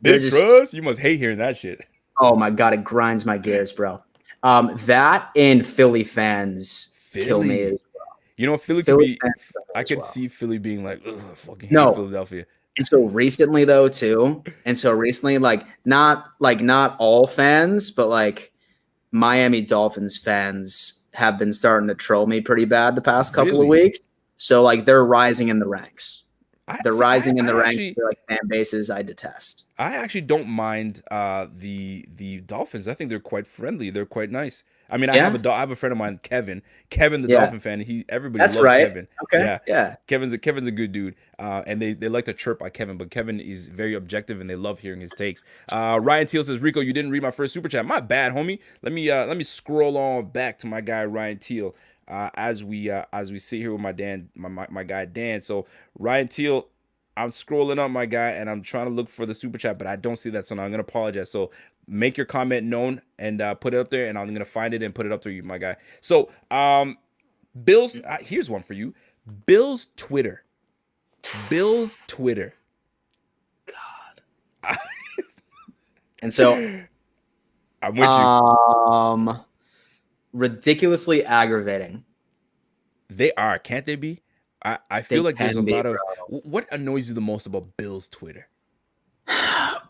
Big trust? You must hate hearing that shit. Oh my God, it grinds my gears, bro. That and Philly fans kill me as well. You know, Philly could be. I could see Philly being like, ugh, fucking hate Philadelphia. And so recently, though, too. And so recently, not all fans, but like Miami Dolphins fans have been starting to troll me pretty bad the past couple of weeks. So like they're rising in the ranks. They're rising in the ranks. They're like fan bases I detest. I actually don't mind the Dolphins. I think they're quite friendly. They're quite nice. I mean, Yeah. I have a friend of mine, Kevin. Kevin, the Yeah. Dolphin fan. Everybody That's loves right. Kevin. Okay. Yeah. Yeah. Kevin's a good dude. And they like to chirp at Kevin, but Kevin is very objective and they love hearing his takes. Ryan Teal says, Rico, you didn't read my first super chat. My bad, homie. Let me scroll on back to my guy Ryan Teal. As we sit here with my guy Dan. So Ryan Teal, I'm scrolling up, my guy, and I'm trying to look for the super chat, but I don't see that, so now I'm gonna apologize. So make your comment known and put it up there, and I'm gonna find it and put it up to you, my guy. So Bills, here's one for you. Bills Twitter. God. And so I'm with you. Ridiculously aggravating. They are, can't they be? I feel like there's a lot of what annoys you the most about Bills Twitter?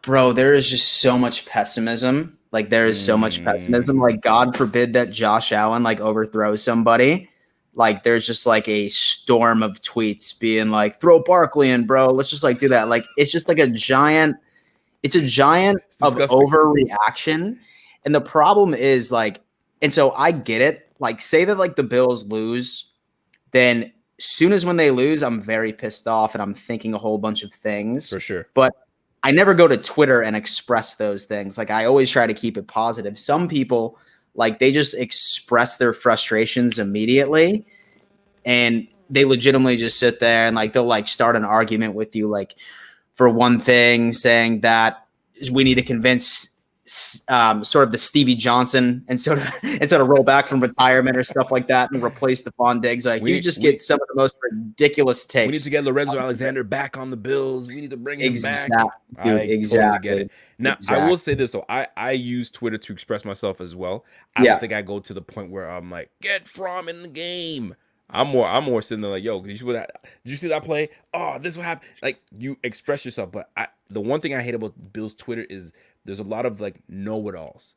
Bro, there is just so much pessimism. Like there is so much pessimism. Like God forbid that Josh Allen like overthrows somebody. Like there's just like a storm of tweets being like, throw Barkley in, bro. Let's just like do that. Like it's just like it's a giant of overreaction. And the problem is like, and so I get it. Like say that like the Bills lose, then soon as when they lose, I'm very pissed off and I'm thinking a whole bunch of things. For sure. But I never go to Twitter and express those things. Like I always try to keep it positive. Some people like they just express their frustrations immediately and they legitimately just sit there and like they'll like start an argument with you like for one thing saying that we need to convince sort of the Stevie Johnson and sort of roll back from retirement or stuff like that and replace Stephon Diggs. Like you just get some of the most ridiculous takes. We need to get Lorenzo Alexander back on the Bills. We need to bring him back. Dude, Totally get it. Now I will say this though, I use Twitter to express myself as well. I don't think I go to the point where I'm like, get Fromm in the game. I'm more sitting there like, yo, did you see that play? Oh, this will happen. Like you express yourself, but the one thing I hate about Bill's Twitter is there's a lot of like know-it-alls.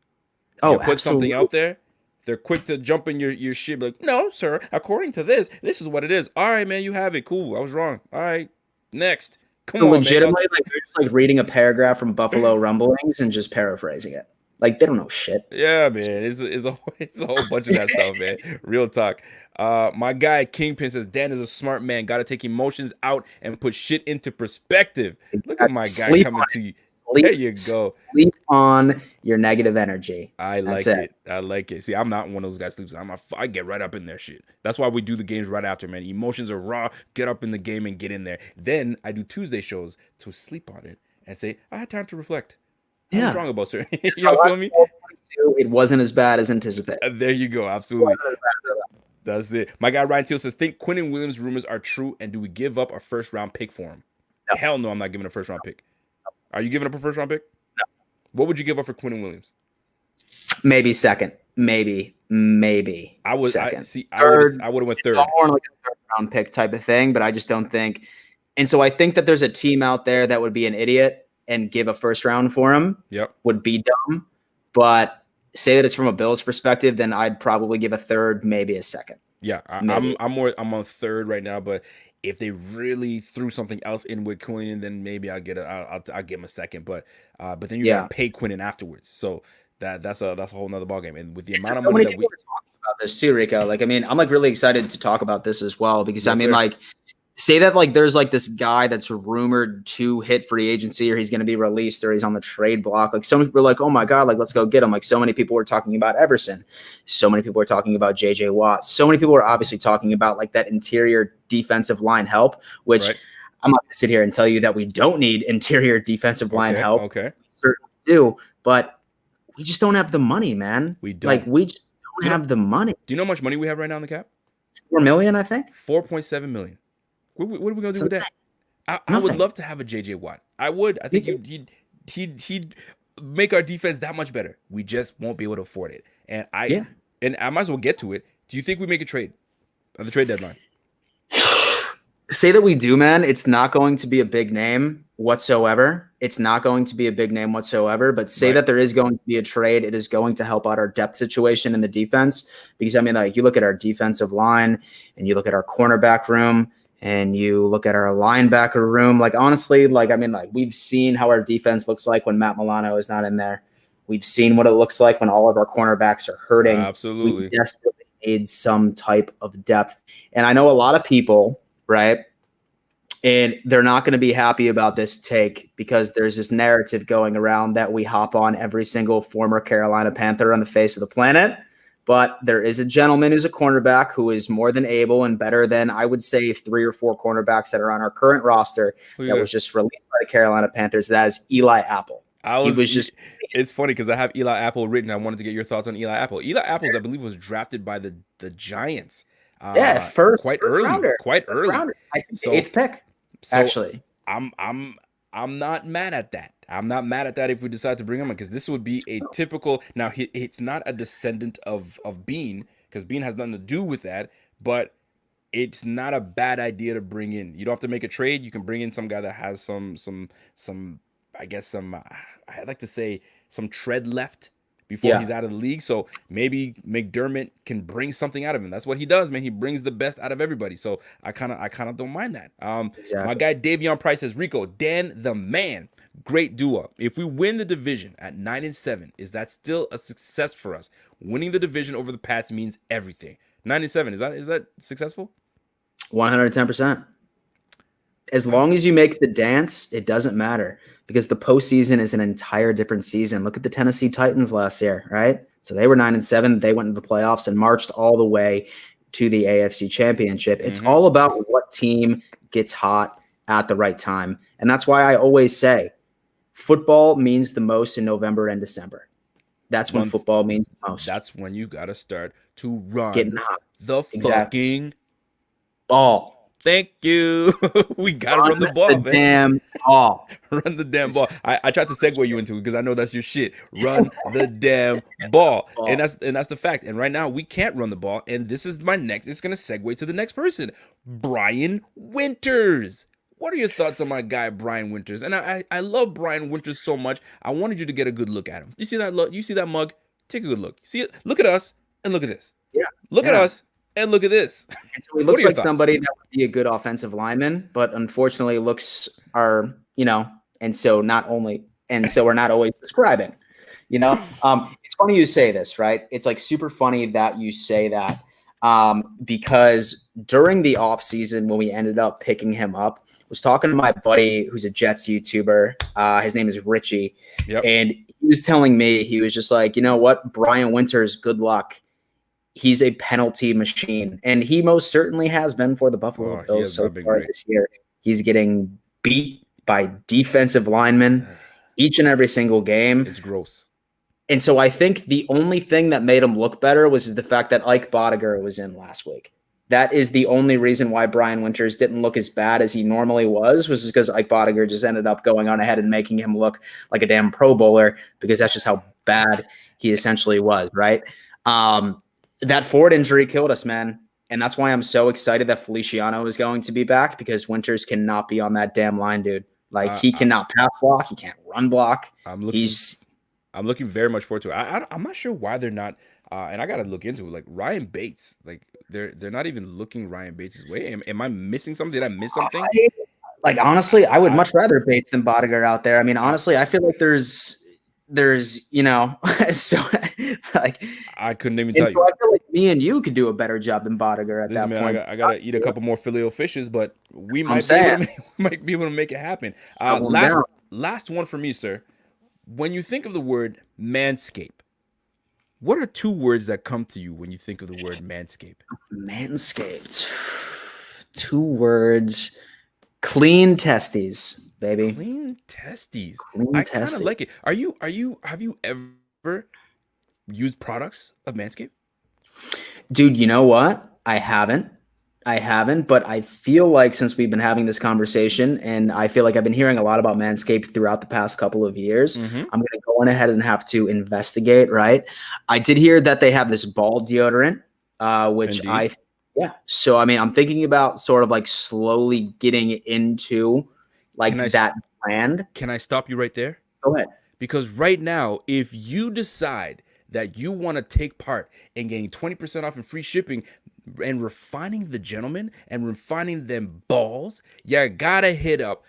Oh, put absolutely. Something out there, they're quick to jump in your shit. Like, no, sir, according to this is what it is. All right, man, you have it. Cool, I was wrong. All right, next. Come on, legitimately, man. Like they're just like reading a paragraph from Buffalo Rumblings and just paraphrasing it. Like they don't know shit. Yeah, man, it's a whole bunch of that stuff, man. Real talk. My guy Kingpin says Dan is a smart man. Got to take emotions out and put shit into perspective. Look at my guy coming to you. There you go. Sleep on your negative energy. I like it. I like it. See, I'm not one of those guys sleeps. I get right up in there shit. That's why we do the games right after, man. Emotions are raw. Get up in the game and get in there. Then I do Tuesday shows to sleep on it and say, I had time to reflect. I was wrong about sir. You know, feel me? It wasn't as bad as anticipated. There you go. Absolutely. That's it. My guy Ryan Teal says, think Quinnen Williams rumors are true, and do we give up our first round pick for him? No. Hell no, I'm not giving a first round pick. Are you giving up a first round pick? No. What would you give up for Quinnen Williams? Maybe second. Maybe. I would second. I would have went third. It's more like a third round pick type of thing, but I just don't think. And so I think that there's a team out there that would be an idiot and give a first round for him. Yep. Would be dumb. But say that it's from a Bills perspective, then I'd probably give a third, maybe a second. Yeah, I'm on third right now, but if they really threw something else in with Quinnen, then maybe I'll give him a second. But then you gotta pay Quinnen afterwards. So that's a whole nother ballgame. And with the amount of money that we talking about this too, Rico. Like, I mean, I'm like really excited to talk about this as well because I mean, like, say that like there's like this guy that's rumored to hit free agency or he's going to be released or he's on the trade block. Like so many people are like, oh my God, like let's go get him. Like so many people were talking about Everson. So many people were talking about JJ Watt. So many people were obviously talking about like that interior defensive line help, which I'm not going to sit here and tell you that we don't need interior defensive line help. Okay. We certainly do, but we just don't have the money, man. We don't. Like we just don't have the money. Do you know how much money we have right now in the cap? $4 million, I think. 4.7 million. What are we gonna do with that? I would love to have a JJ Watt. I would. I think he'd make our defense that much better. We just won't be able to afford it. And I might as well get to it. Do you think we make a trade at the trade deadline? Say that we do, man. It's not going to be a big name whatsoever. But say that there is going to be a trade. It is going to help out our depth situation in the defense. Because I mean, like you look at our defensive line and you look at our cornerback room. And you look at our linebacker room, like honestly, like I mean, like we've seen how our defense looks like when Matt Milano is not in there. We've seen what it looks like when all of our cornerbacks are hurting. Absolutely. We desperately need some type of depth. And I know a lot of people, right? And they're not going to be happy about this take because there's this narrative going around that we hop on every single former Carolina Panther on the face of the planet. But there is a gentleman who's a cornerback who is more than able and better than, I would say, 3 or 4 cornerbacks that are on our current roster that was just released by the Carolina Panthers. That is Eli Apple. It's funny because I have Eli Apple written. I wanted to get your thoughts on Eli Apple. Eli Apples, I believe, was drafted by the Giants. First early, rounder. quite First early. Rounder. I think the 8th pick. So actually, I'm not mad at that. I'm not mad at that if we decide to bring him in, because this would be a typical. Now it's not a descendant of Bean, because Bean has nothing to do with that, but it's not a bad idea to bring in. You don't have to make a trade. You can bring in some guy that has some I guess some I'd like to say some tread left before he's out of the league. So maybe McDermott can bring something out of him. That's what he does, man. He brings the best out of everybody. So I kind of don't mind that. Exactly. My guy Davion Price says, Rico, Dan the man, great duo. If we win the division at 9-7, is that still a success for us? Winning the division over the Pats means everything. 9-7, is that successful? 110%. As long as you make the dance, it doesn't matter, because the postseason is an entire different season. Look at the Tennessee Titans last year, right? So they were 9-7. They went into the playoffs and marched all the way to the AFC Championship. It's all about what team gets hot at the right time. And that's why I always say football means the most in November and December. That's when football means the most. That's when you got to start to run getting hot. The fucking ball. Thank you. We gotta run the ball, man. Damn ball. Run the damn ball. I tried to segue you into it because I know that's your shit. Run the damn ball. And that's the fact. And right now we can't run the ball. And this is my next. It's gonna segue to the next person, Brian Winters. What are your thoughts on my guy Brian Winters? And I love Brian Winters so much. I wanted you to get a good look at him. You see that look? You see that mug? Take a good look. See it? Look at us and look at this. Yeah. Look at us. And look at this. And so he looks like somebody that would be a good offensive lineman, but unfortunately looks are, and so we're not always describing, it's funny you say this, right? It's like super funny that you say that, because during the off season, when we ended up picking him up, I was talking to my buddy who's a Jets YouTuber. His name is Richie. Yep. And he was telling me, he was just like, you know what, Brian Winters, good luck. He's a penalty machine, and he most certainly has been for the Buffalo Bills so far this year. He's getting beat by defensive linemen each and every single game. It's gross. And so I think the only thing that made him look better was the fact that Ike Bodiger was in last week. That is the only reason why Brian Winters didn't look as bad as he normally was just because Ike Bodiger just ended up going on ahead and making him look like a damn Pro Bowler, because that's just how bad he essentially was, right? That Ford injury killed us, man. And that's why I'm so excited that Feliciano is going to be back, because Winters cannot be on that damn line, dude. Like, he cannot pass block. He can't run block. I'm looking very much forward to it. I'm not sure why they're not, and I got to look into it. Like, Ryan Bates, like, they're not even looking Ryan Bates' way. Am I missing something? Did I miss something? Honestly, I would much rather Bates than Bodiger out there. I mean, honestly, I feel like there's so like I couldn't even tell you. So I feel like me and you could do a better job than Bodiger at that point. I gotta eat a couple more filet fishes, but we might be able to make it happen. Last one for me, sir. When you think of the word manscape, what are 2 words that come to you when you think of the word manscape? Manscaped. 2 words. Clean testes. Baby. Clean testes. I kind of like it. Have you ever used products of Manscaped? Dude, you know what? I haven't, but I feel like since we've been having this conversation, and I feel like I've been hearing a lot about Manscaped throughout the past couple of years, I'm going to go on ahead and have to investigate, right? I did hear that they have this ball deodorant, which Indeed. So, I mean, I'm thinking about sort of like slowly getting into that brand. Can I stop you right there? Go ahead. Because right now, if you decide that you want to take part in getting 20% off and free shipping and refining the gentleman and refining them balls, you gotta hit up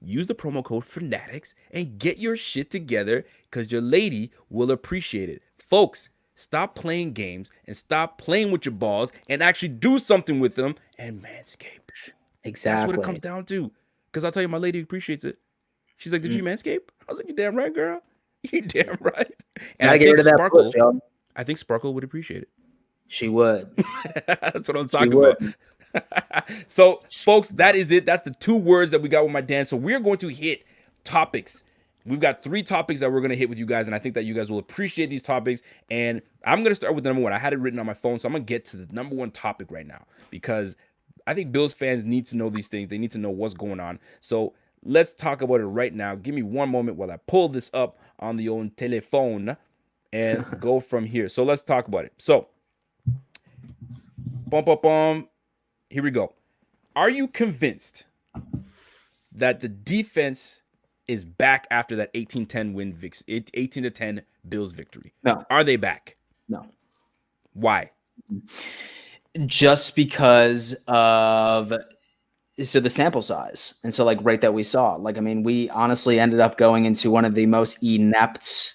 use the promo code Fanatics and get your shit together because your lady will appreciate it. Folks, stop playing games and stop playing with your balls and actually do something with them and manscape. That's what it comes Exactly. down to. Because I'll tell you, my lady appreciates it. She's like, "Did you manscape?" I was like, "You damn right, girl. You damn right." And Gotta get rid of that bush, yo. I think Sparkle would appreciate it. She would. That's what I'm She talking would. about. So, folks, that is it. That's the 2 words that we got with my dance. So we're going to hit topics. We've got 3 topics that we're going to hit with you guys, and I think that you guys will appreciate these topics. And I'm going to start with the number 1. I had it written on my phone, so I'm going to get to the number 1 topic right now because I think Bills fans need to know these things. They need to know what's going on. So let's talk about it right now. Give me one moment while I pull this up on the old telephone and go from here. So let's talk about it. So, here we go. Are you convinced that the defense is back after that 18-10 win 18-10 Bills victory? No. Are they back? No. Why? Just because of the sample size. And so right that we saw. We honestly ended up going into one of the most inept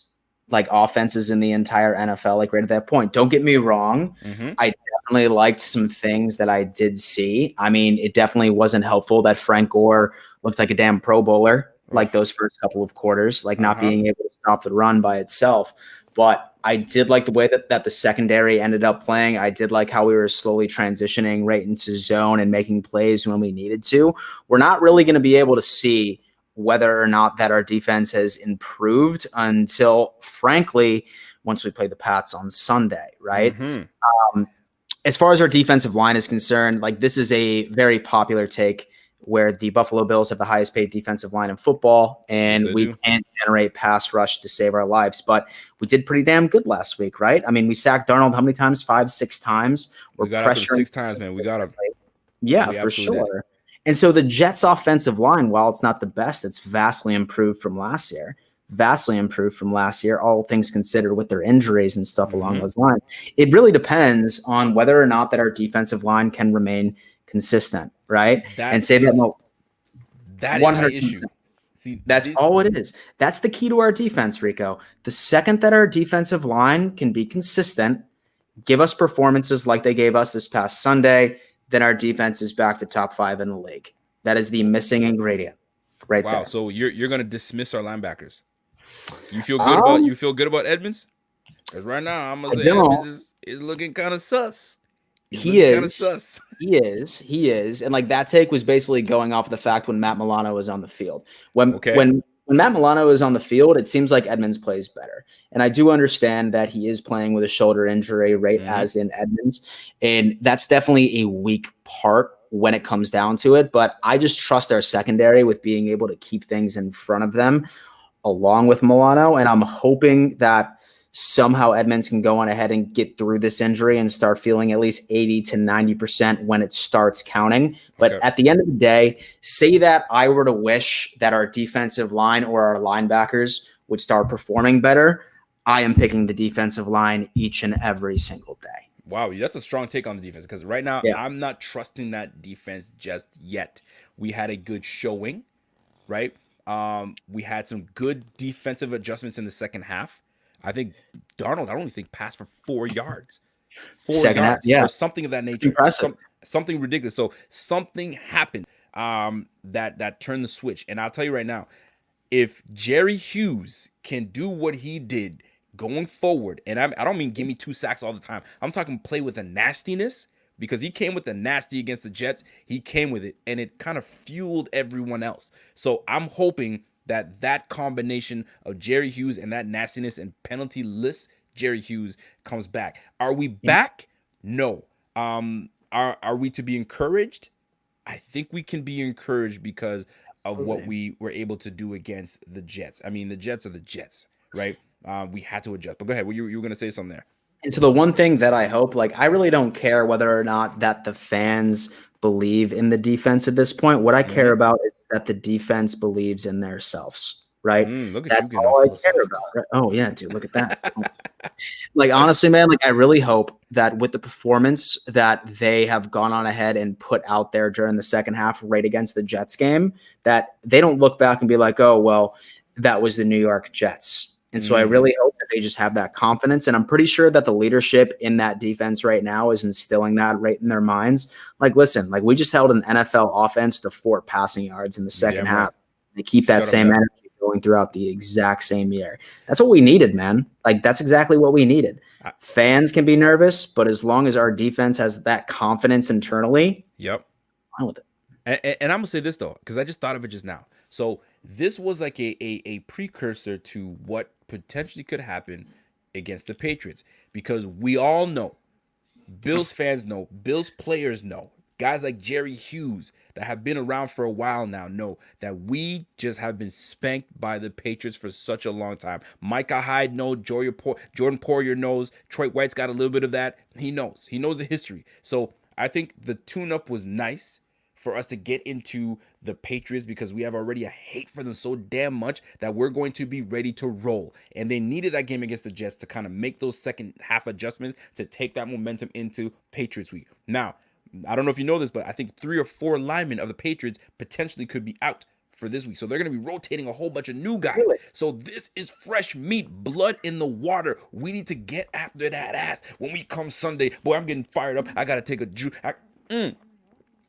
offenses in the entire NFL, right at that point. Don't get me wrong. I definitely liked some things that I did see. It definitely wasn't helpful that Frank Gore looked like a damn Pro Bowler, those first couple of quarters, not being able to stop the run by itself. But I did like the way that the secondary ended up playing. I did like how we were slowly transitioning right into zone and making plays when we needed to. We're not really going to be able to see whether or not that our defense has improved until, frankly, once we play the Pats on Sunday, right? As far as our defensive line is concerned, this is a very popular take where the Buffalo Bills have the highest paid defensive line in football, and we can't generate pass rush to save our lives. But we did pretty damn good last week, right? We sacked Darnold how many times? 5, 6 times. We got pressuring 6 times, man. We got him. Yeah, for sure. Did. And so the Jets' offensive line, while it's not the best, it's vastly improved from last year. All things considered, with their injuries and stuff along those lines. It really depends on whether or not that our defensive line can remain consistent, right? That is my issue. See, that's all it is. That's the key to our defense, Rico. The second that our defensive line can be consistent, give us performances like they gave us this past Sunday, then our defense is back to top 5 in the league. That is the missing ingredient right there. Wow, so you're going to dismiss our linebackers. You feel good about Edmonds? Because right now I'm going to say Edmonds is looking kind of sus. He is. And that take was basically going off the fact when Matt Milano was on the field. When Matt Milano is on the field, it seems like Edmonds plays better. And I do understand that he is playing with a shoulder injury, right, as in Edmonds. And that's definitely a weak part when it comes down to it. But I just trust our secondary with being able to keep things in front of them along with Milano. And I'm hoping that somehow Edmonds can go on ahead and get through this injury and start feeling at least 80 to 90% when it starts counting. But at the end of the day, say that I were to wish that our defensive line or our linebackers would start performing better, I am picking the defensive line each and every single day. Wow, that's a strong take on the defense because right now I'm not trusting that defense just yet. We had a good showing, right? We had some good defensive adjustments in the second half. I think Darnold, I don't think passed for 4 yards. 4 yards or something of that nature. Impressive. Something ridiculous. So something happened that turned the switch. And I'll tell you right now, if Jerry Hughes can do what he did going forward, and I don't mean give me 2 sacks all the time. I'm talking play with a nastiness because he came with the nasty against the Jets. He came with it, and it kind of fueled everyone else. So I'm hoping that combination of Jerry Hughes and that nastiness and penalty-less Jerry Hughes comes back. Are we back? No. Are we to be encouraged? I think we can be encouraged because of what we were able to do against the Jets. I mean, the Jets are the Jets, right? We had to adjust. But go ahead. You were going to say something there. And so the one thing that I hope, I really don't care whether or not that the fans believe in the defense at this point. What I care about is that the defense believes in themselves, right? Look at That's you all I care about. Right? Oh, yeah, dude, look at that. Like, honestly, man, like I really hope that with the performance that they have gone on ahead and put out there during the second half right against the Jets game, that they don't look back and be like, oh, well, that was the New York Jets. And so I Mm, really hope that they just have that confidence. And I'm pretty sure that the leadership in that defense right now is instilling that right in their minds. Like, listen, like we just held an NFL offense to 4 passing yards in the second damn right. half. They keep that Shut up, same that. energy going throughout the exact same year. That's what we needed, man. Like, that's exactly what we needed. I, Fans can be nervous, but as long as our defense has that confidence internally, yep. I'm with it. And I'm gonna say this though, because I just thought of it just now. So this was like a precursor to what potentially could happen against the Patriots, because we all know, Bills fans know, Bills players know, guys like Jerry Hughes that have been around for a while now know that we just have been spanked by the Patriots for such a long time. Micah Hyde knows, Jordan Poyer knows, Troy White's got a little bit of that. He knows the history. So I think the tune-up was nice for us to get into the Patriots, because we have already a hate for them so damn much that we're going to be ready to roll. And they needed that game against the Jets to kind of make those second half adjustments to take that momentum into Patriots week. Now, I don't know if you know this, but I think 3 or 4 linemen of the Patriots potentially could be out for this week. So they're going to be rotating a whole bunch of new guys. Really? So this is fresh meat, blood in the water. We need to get after that ass when we come Sunday. Boy, I'm getting fired up. I got to take a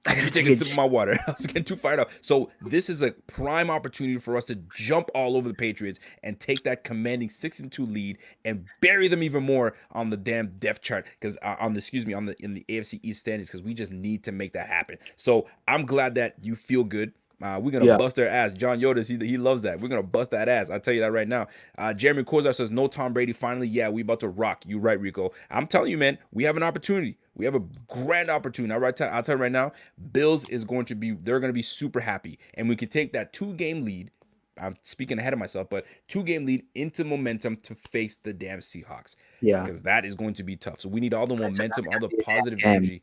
I gotta take take a sip of my water. I was getting too fired up. So this is a prime opportunity for us to jump all over the Patriots and take that commanding 6-2 lead and bury them even more on the damn depth chart, because on the in the AFC East standings, because we just need to make that happen. So I'm glad that you feel good. We're gonna Yeah. bust their ass. John Yodas, he loves that. We're gonna bust that ass. I tell you that right now. Jeremy Kozar says no Tom Brady. Finally, yeah, we about to rock. You right, Rico. I'm telling you, man. We have an opportunity. We have a grand opportunity. I'll tell you right now. Bills is going to be. They're going to be super happy, and we can take that 2-game lead. I'm speaking ahead of myself, but 2-game lead into momentum to face the damn Seahawks, Yeah. because that is going to be tough. So we need all the So momentum, that's all gonna the be a positive damn game. energy.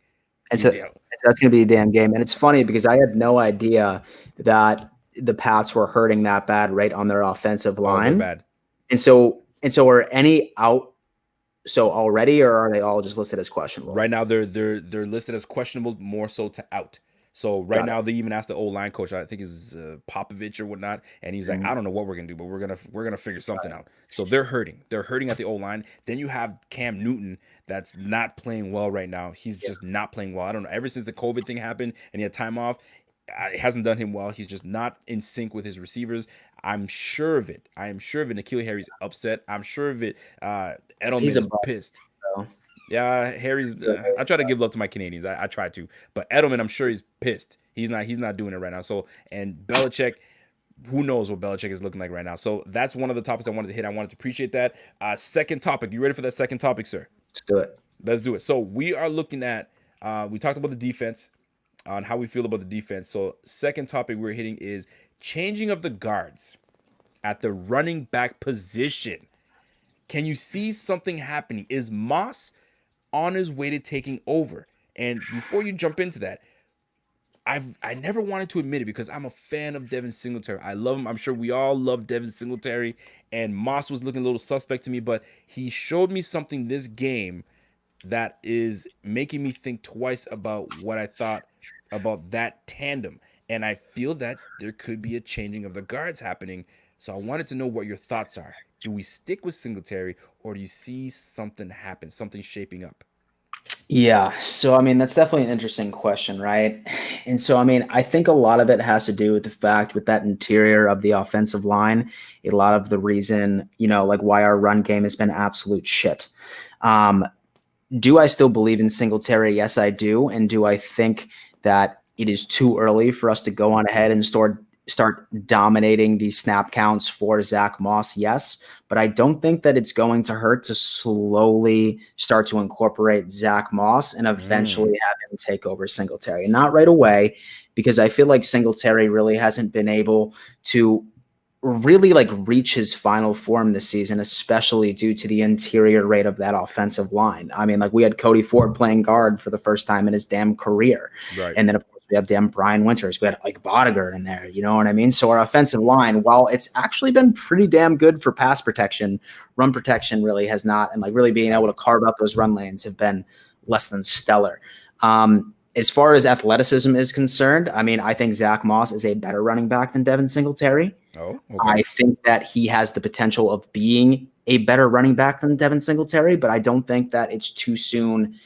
And so Yeah. that's going to be a damn game. And it's funny because I had no idea that the Pats were hurting that bad right on their offensive Oh, they're line. bad. And so are any out so already, or are they all just listed as questionable? Right now, they're listed as questionable, more so to out. So right Got it. now, they even asked the old line coach, I think is Popovich or whatnot, and he's like, I don't know what we're gonna do, but we're gonna figure something out. So they're hurting. They're hurting at the old line. Then you have Cam Newton that's not playing well right now. He's Yeah. just not playing well. I don't know. Ever since the COVID thing happened and he had time off, it hasn't done him well. He's just not in sync with his receivers. I'm sure of it. I am sure of it. N'Keal Harry's upset. I'm sure of it. Edelman He's a is bust, pissed. though. Yeah, Harry's. I try to give love to my Canadians. I try to, but Edelman, I'm sure he's pissed. He's not. He's not doing it right now. So, and Belichick, who knows what Belichick is looking like right now. So that's one of the topics I wanted to hit. I wanted to appreciate that. Second topic. You ready for that second topic, sir? Let's do it. Let's do it. So we are looking at. We talked about the defense, on how we feel about the defense. So second topic we're hitting is changing of the guards at the running back position. Can you see something happening? Is Moss on his way to taking over? And before you jump into that, I never wanted to admit it because I'm a fan of Devin Singletary. I love him. I'm sure we all love Devin Singletary. And Moss was looking a little suspect to me, but he showed me something this game that is making me think twice about what I thought about that tandem. And I feel that there could be a changing of the guards happening. So I wanted to know what your thoughts are. Do we stick with Singletary, or do you see something happen, something shaping up? Yeah. So, I mean, that's definitely an interesting question, right? And so, I mean, I think a lot of it has to do with the fact with that interior of the offensive line, a lot of the reason, like why our run game has been absolute shit. Um, do I still believe in Singletary? Yes, I do. And do I think that it is too early for us to go on ahead and start dominating the snap counts for Zach Moss? Yes, but I don't think that it's going to hurt to slowly start to incorporate Zach Moss and eventually have him take over Singletary. Not right away, because I feel like Singletary really hasn't been able to really like reach his final form this season, especially due to the interior rate of that offensive line. I mean, like we had Cody Ford playing guard for the first time in his damn career. Right. And then of course We have damn Brian Winters. We had Ike Bodiger in there. You know what I mean? So our offensive line, while it's actually been pretty damn good for pass protection, run protection really has not. And like really being able to carve out those run lanes have been less than stellar. As far as athleticism is concerned, I mean, I think Zach Moss is a better running back than Devin Singletary. Oh, okay. I think that he has the potential of being a better running back than Devin Singletary, but I don't think that it's too soon.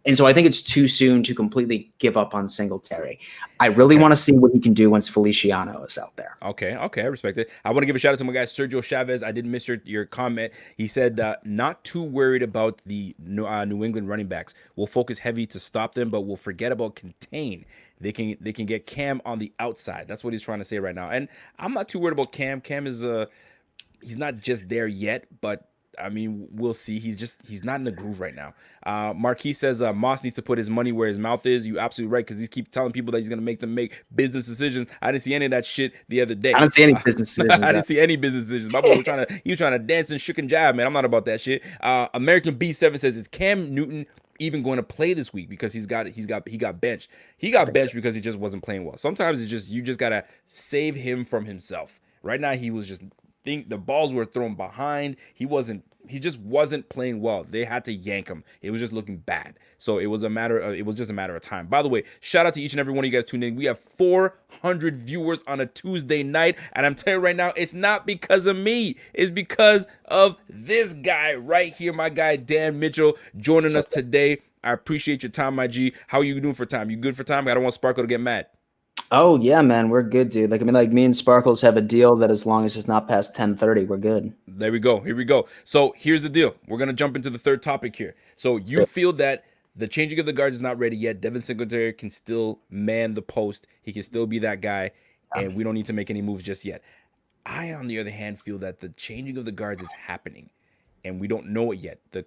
And so I think it's too soon to completely give up on Singletary. I really want to see what he can do once Feliciano is out there. Okay, I respect it. I want to give a shout out to my guy Sergio Chavez. I didn't miss your comment. He said not too worried about the New England running backs. We'll focus heavy to stop them, but we'll forget about contain. They can get Cam on the outside. That's what he's trying to say right now. And I'm not too worried about Cam. Cam is he's not just there yet, but I mean, we'll see. He's not in the groove right now. Marquis says Moss needs to put his money where his mouth is. You absolutely right, because he keeps telling people that he's going to make them make business decisions. I didn't see any of that shit the other day. I didn't see any business decisions. I didn't see any business decisions. My boy was trying to dance and shook and jive, man. I'm not about that shit. American B7 says, is Cam Newton even going to play this week because he got benched? He got benched because he just wasn't playing well. Sometimes you just gotta save him from himself. Right now he was just the balls were thrown behind. He just wasn't playing well. They had to yank him. It was just looking bad. So it was just a matter of time. By the way, shout out to each and every one of you guys tuning in. We have 400 viewers on a Tuesday night, and I'm telling you right now, it's not because of me. It's because of this guy right here, my guy Dan Mitchell, joining us today. I appreciate your time, my G. How are you doing for time? You good for time? I don't want Sparkle to get mad. Oh yeah, man, we're good, dude. Like, I mean, like me and Sparkles have a deal that as long as it's not past 10:30, we're good. There we go. Here we go. So here's the deal. We're gonna jump into the third topic here. So you feel that the changing of the guards is not ready yet. Devin Singletary can still man the post. He can still be that guy, and we don't need to make any moves just yet. I, on the other hand, feel that the changing of the guards is happening, and we don't know it yet. The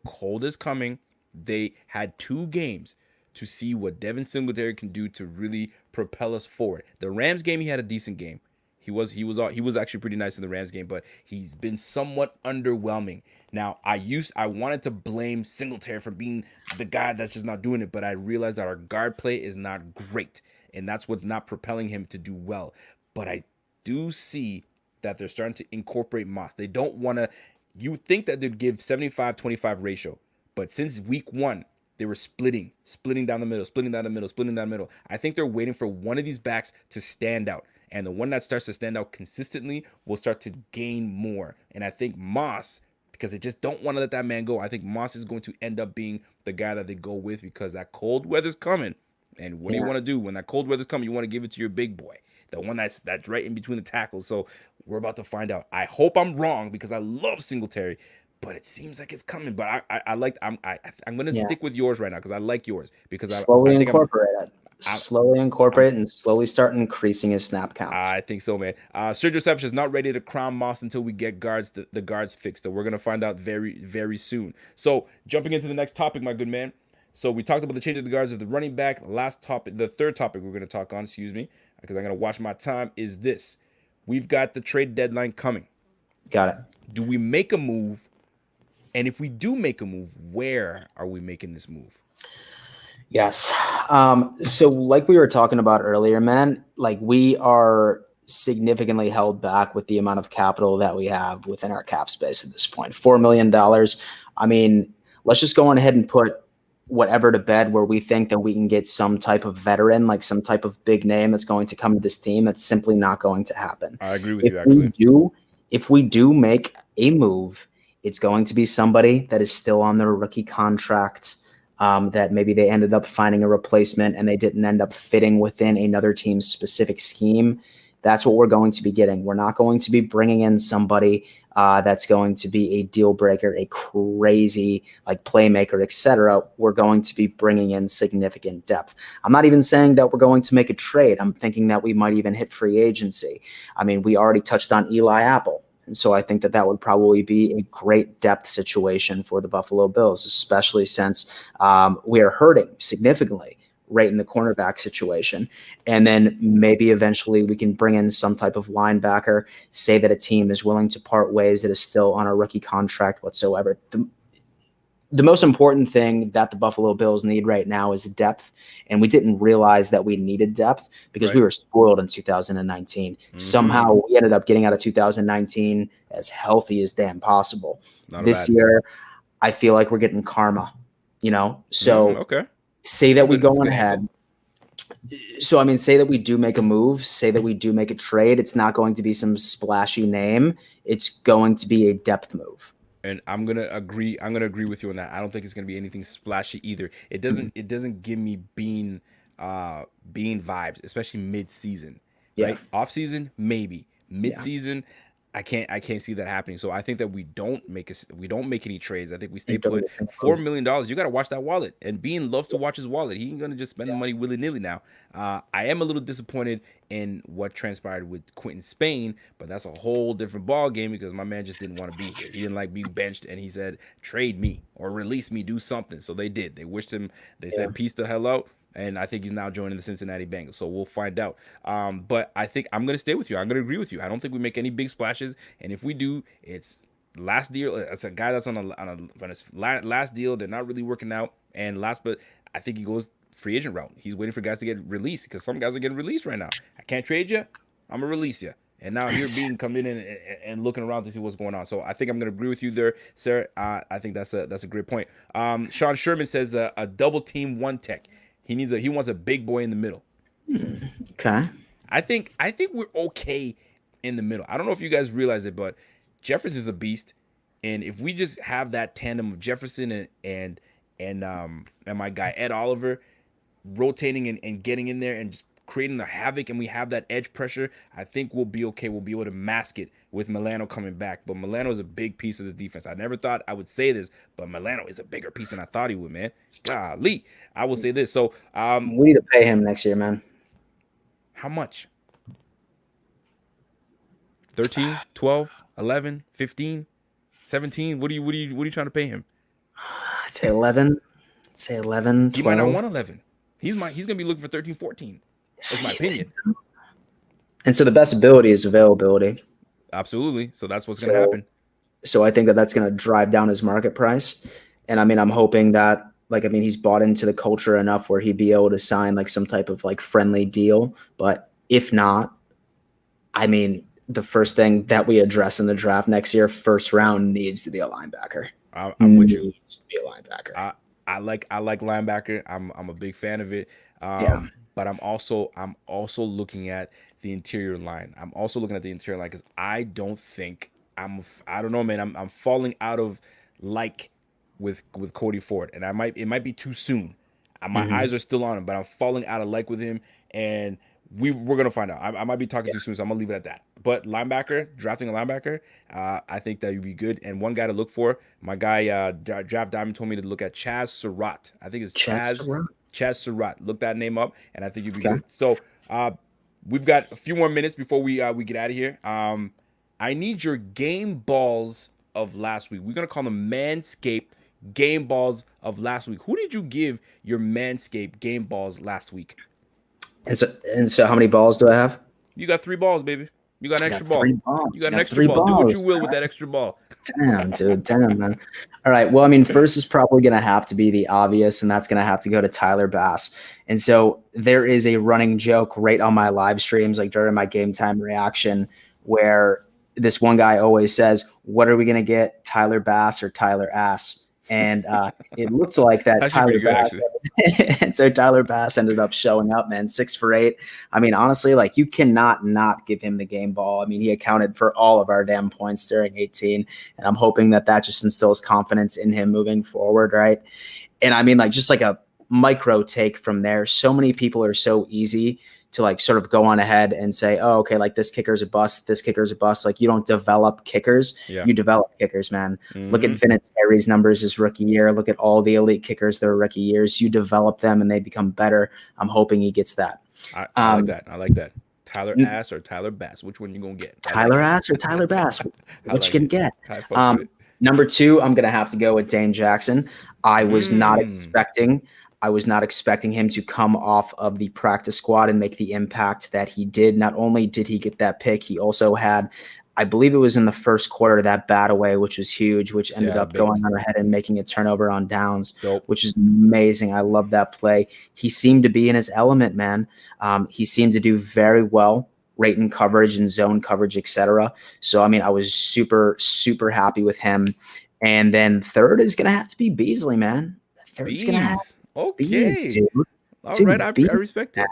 cold is coming. They had 2 games to see what Devin Singletary can do to really propel us forward. The Rams game, he had a decent game. He was actually pretty nice in the Rams game, but he's been somewhat underwhelming. Now, I wanted to blame Singletary for being the guy that's just not doing it, but I realized that our guard play is not great, and that's what's not propelling him to do well. But I do see that they're starting to incorporate Moss. They don't want to. You think that they'd give 75-25 ratio, but since week 1, they were splitting down the middle. I think they're waiting for one of these backs to stand out. And the one that starts to stand out consistently will start to gain more. And I think Moss, because they just don't want to let that man go, I think Moss is going to end up being the guy that they go with, because that cold weather's coming. And what do you want to do? When that cold weather's coming, you want to give it to your big boy, the one that's right in between the tackles. So we're about to find out. I hope I'm wrong, because I love Singletary, but it seems like it's coming. But I'm gonna stick with yours right now, because I like yours, because slowly incorporate it. Slowly incorporate and slowly start increasing his snap counts. I think so, man. Sergio Savage is not ready to crown Moss until we get the guards fixed. So we're gonna find out very, very soon. So jumping into the next topic, my good man. So we talked about the change of the guards of the running back. The third topic we're gonna talk on, because I'm gonna watch my time, is this. We've got the trade deadline coming. Got it. Do we make a move? And if we do make a move, where are we making this move? Yes. So like we were talking about earlier, man, like we are significantly held back with the amount of capital that we have within our cap space at this point. $4 million. I mean, let's just go on ahead and put whatever to bed where we think that we can get some type of veteran, like some type of big name that's going to come to this team. That's simply not going to happen. I agree with you, actually. If we do make a move, it's going to be somebody that is still on their rookie contract, that maybe they ended up finding a replacement and they didn't end up fitting within another team's specific scheme. That's what we're going to be getting. We're not going to be bringing in somebody that's going to be a deal breaker, a crazy like playmaker, etc. We're going to be bringing in significant depth. I'm not even saying that we're going to make a trade. I'm thinking that we might even hit free agency. I mean, we already touched on Eli Apple. And so I think that would probably be a great depth situation for the Buffalo Bills, especially since we are hurting significantly right in the cornerback situation. And then maybe eventually we can bring in some type of linebacker, say that a team is willing to part ways that is still on a rookie contract whatsoever. the most important thing that the Buffalo Bills need right now is depth. And we didn't realize that we needed depth because we Right. were spoiled in 2019. Mm-hmm. Somehow we ended up getting out of 2019 as healthy as damn possible. Not a This bad. year, I feel like we're getting karma, So Okay. say That's that a we good. That's a go on good angle. ahead. So, I mean, say that we do make a move, say that we do make a trade. It's not going to be some splashy name. It's going to be a depth move. And I'm gonna agree. I'm gonna agree with you on that. I don't think it's gonna be anything splashy either. It doesn't. Mhm. It doesn't give me bean vibes, especially mid season, Yeah. right? Off season, maybe. Mid Yeah. season, I can't see that happening. So I think that we don't make any trades. I think we stay And don't put. get a $4 million. You got to watch that wallet. And Bean loves to watch his wallet. He ain't gonna just spend the money Yes. willy nilly now. I am a little disappointed in what transpired with Quentin Spain, but that's a whole different ball game because my man just didn't want to be here. He didn't like being benched, and he said, "Trade me or release me, do something." So they did. They wished him. They Yeah. said, "Peace the hell out." And I think he's now joining the Cincinnati Bengals. So we'll find out. But I think I'm going to stay with you. I'm going to agree with you. I don't think we make any big splashes. And if we do, it's last deal. It's a guy that's on his last deal. They're not really working out. And but I think he goes free agent route. He's waiting for guys to get released because some guys are getting released right now. I can't trade you. I'm going to release you. And now here being coming in and looking around to see what's going on. So I think I'm going to agree with you there, Sarah. I think that's a great point. Sean Sherman says a double team one tech. He wants a big boy in the middle. Okay. I think we're okay in the middle. I don't know if you guys realize it, but Jefferson's a beast, and if we just have that tandem of Jefferson and my guy Ed Oliver rotating and getting in there and just creating the havoc, and we have that edge pressure, I think we'll be okay. We'll be able to mask it with Milano coming back. But Milano is a big piece of this defense. I never thought I would say this, but Milano is a bigger piece than I thought he would, man. Golly. I will say this. So We need to pay him next year, man. how much? 13, 12, 11, 15, 17? What are you trying to pay him? I'd say 11. I'd say 11, He might not 12. want 11. He's going to be looking for 13, 14. That's my opinion. And so the best ability is availability. Absolutely. So that's what's going to happen. So I think that that's going to drive down his market price. And I mean, I'm hoping that, he's bought into the culture enough where he'd be able to sign like some type of like friendly deal. But if not, I mean, the first thing that we address in the draft next year, first round, needs to be a linebacker. I'm with you. Needs to be a linebacker. I like linebacker. I'm a big fan of it. Yeah. But I'm also looking at the interior line. I'm also looking at the interior line because I don't think I don't know, man. I'm falling out of with Cody Ford, and it might be too soon. My eyes are still on him, but I'm falling out of with him, and we're gonna find out. I might be talking too soon, so I'm gonna leave it at that. But drafting a linebacker, I think that would be good. And one guy to look for, my guy Draft Diamond told me to look at Chaz Surratt. I think it's Chaz Surratt. Look that name up, and I think you'd be good. So we've got a few more minutes before we get out of here. I need your game balls of last week. We're gonna call them Manscaped game balls of last week. Who did you give your Manscaped game balls last week? And so how many balls do I have? You got 3 balls, baby. You got an extra ball. 3 balls. You got an extra ball. Do what you will with that extra ball. Damn, dude. Damn, man. All right. Well, I mean, first is probably going to have to be the obvious, and that's going to have to go to Tyler Bass. And so there is a running joke right on my live streams, like during my game time reaction, where this one guy always says, "What are we going to get, Tyler Bass or Tyler Ass?" And it looked like that Tyler Bass. And so Tyler Bass ended up showing up, man, 6 for 8. I mean, honestly, you cannot not give him the game ball. I mean, he accounted for all of our damn points during 18. And I'm hoping that just instills confidence in him moving forward, right? And I mean, just a micro take from there. So many people are so easy to sort of go on ahead and say, oh, okay, this kicker's a bust, this kicker's a bust. You don't develop kickers, you develop kickers, man. Look at Vinatieri's numbers his rookie year. Look at all the elite kickers their rookie years. You develop them and they become better. I'm hoping he gets that. I like that. Tyler Ass or Tyler Bass? Which one you gonna get? Ass or Tyler Bass? Which you can get? Number 2, I'm gonna have to go with Dane Jackson. I was not expecting him to come off of the practice squad and make the impact that he did. Not only did he get that pick, he also had, I believe it was in the first quarter, that bat away, which was huge, which ended Yeah, up big one. going on ahead and making a turnover on downs, Dope. which is amazing. I love that play. He seemed to be in his element, man. He seemed to do very well, rate and coverage and zone coverage, etc. So, I mean, I was super, super happy with him. And then third is going to have to be Beasley, man. Third's going to have Bees. Bees, Okay. dude. All right. Dude, Bees, I respect it.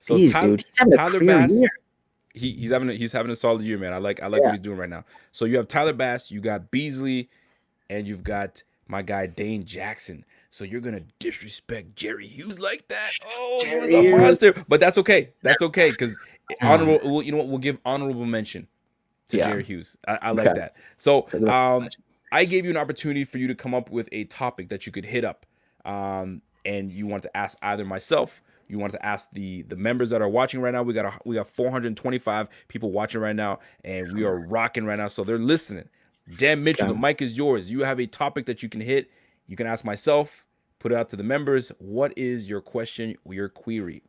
So Bees, dude. He's having a Tyler career year. Bass, he's having a solid year, man. I like what Yeah. he's doing right now. So you have Tyler Bass, you got Beasley, and you've got my guy Dane Jackson. So you're gonna disrespect Jerry Hughes like that? Oh, he was a monster. But that's okay. That's okay because honorable. Well, you know what? We'll give honorable mention to Yeah. Jerry Hughes. I like Okay. that. So So good. I gave you an opportunity for you to come up with a topic that you could hit up, and you want to ask either myself. You want to ask the members that are watching right now. We got 425 people watching right now, and we are rocking right now. So they're listening. Dan Mitchell, the mic is yours. You have a topic that you can hit. You can ask myself. Put it out to the members. What is your question, your query?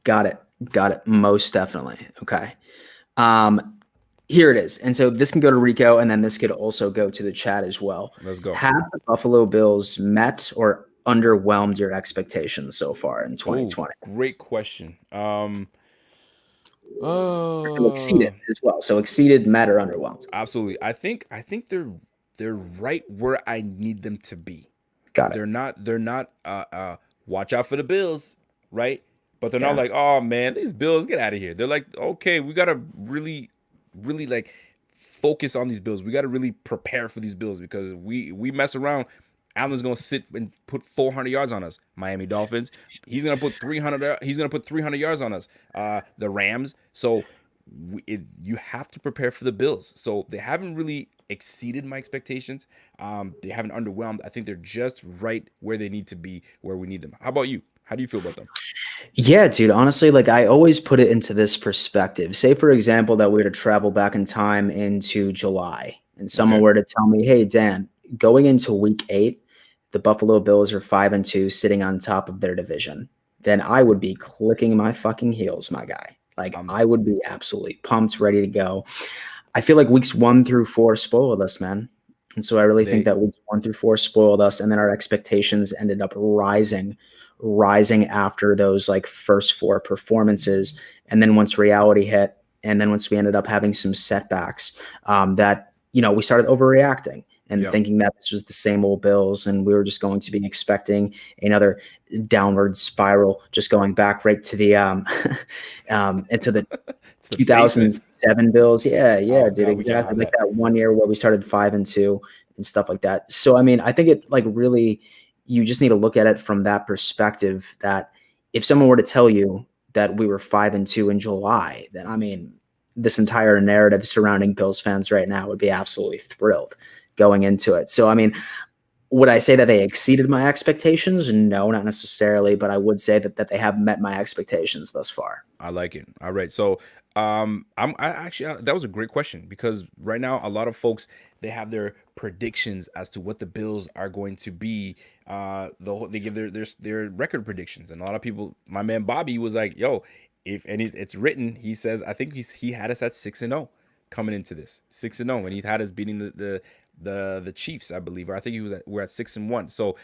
Got it. Most definitely. Okay. Here it is. And so this can go to Rico, and then this could also go to the chat as well. Let's go. Have the Buffalo Bills met or underwhelmed your expectations so far in 2020? Ooh, great question. Exceeded as well. So exceeded, met, or underwhelmed. Absolutely. I think they're right where I need them to be. Got it. They're not watch out for the Bills, right? But they're not like, oh man, these Bills, get out of here. They're like, okay, we gotta really like focus on these Bills. We gotta really prepare for these Bills because we mess around. Allen's gonna sit and put 400 yards on us. Miami Dolphins, he's gonna put 300. He's gonna put 300 yards on us. The Rams. So you have to prepare for the Bills. So they haven't really exceeded my expectations. They haven't underwhelmed. I think they're just right where they need to be, where we need them. How about you? How do you feel about them? Yeah, dude. Honestly, like I always put it into this perspective. Say, for example, that we were to travel back in time into July, and someone were to tell me, "Hey, Dan, going into Week 8, the Buffalo Bills are 5-2, sitting on top of their division," then I would be clicking my fucking heels, my guy. Like I would be absolutely pumped, ready to go. I feel like weeks 1 through 4 spoiled us, man. And so I really think that weeks 1 through 4 spoiled us, and then our expectations ended up rising after those like first 4 performances. And then once reality hit, and then once we ended up having some setbacks, that we started overreacting and thinking that this was the same old Bills, and we were just going to be expecting another downward spiral, just going back right to the into the 2007 Bills. Yeah, dude, exactly. Like that one year where we started 5-2 and stuff like that. So, I mean, I think it like really, you just need to look at it from that perspective that if someone were to tell you that we were 5-2 in July, then, I mean, this entire narrative surrounding Bills fans right now would be absolutely thrilled going into it. So, I mean, would I say that they exceeded my expectations? No, not necessarily, but I would say that they have met my expectations thus far. I like it. All right. So, I actually that was a great question because right now a lot of folks, they have their predictions as to what the Bills are going to be. They give their record predictions, and a lot of people. My man Bobby was like, "Yo, it's written." He says, "I think he had us at 6-0 coming into this 6-0, and he had us beating the Chiefs, I believe, or I think we're at 6-1. So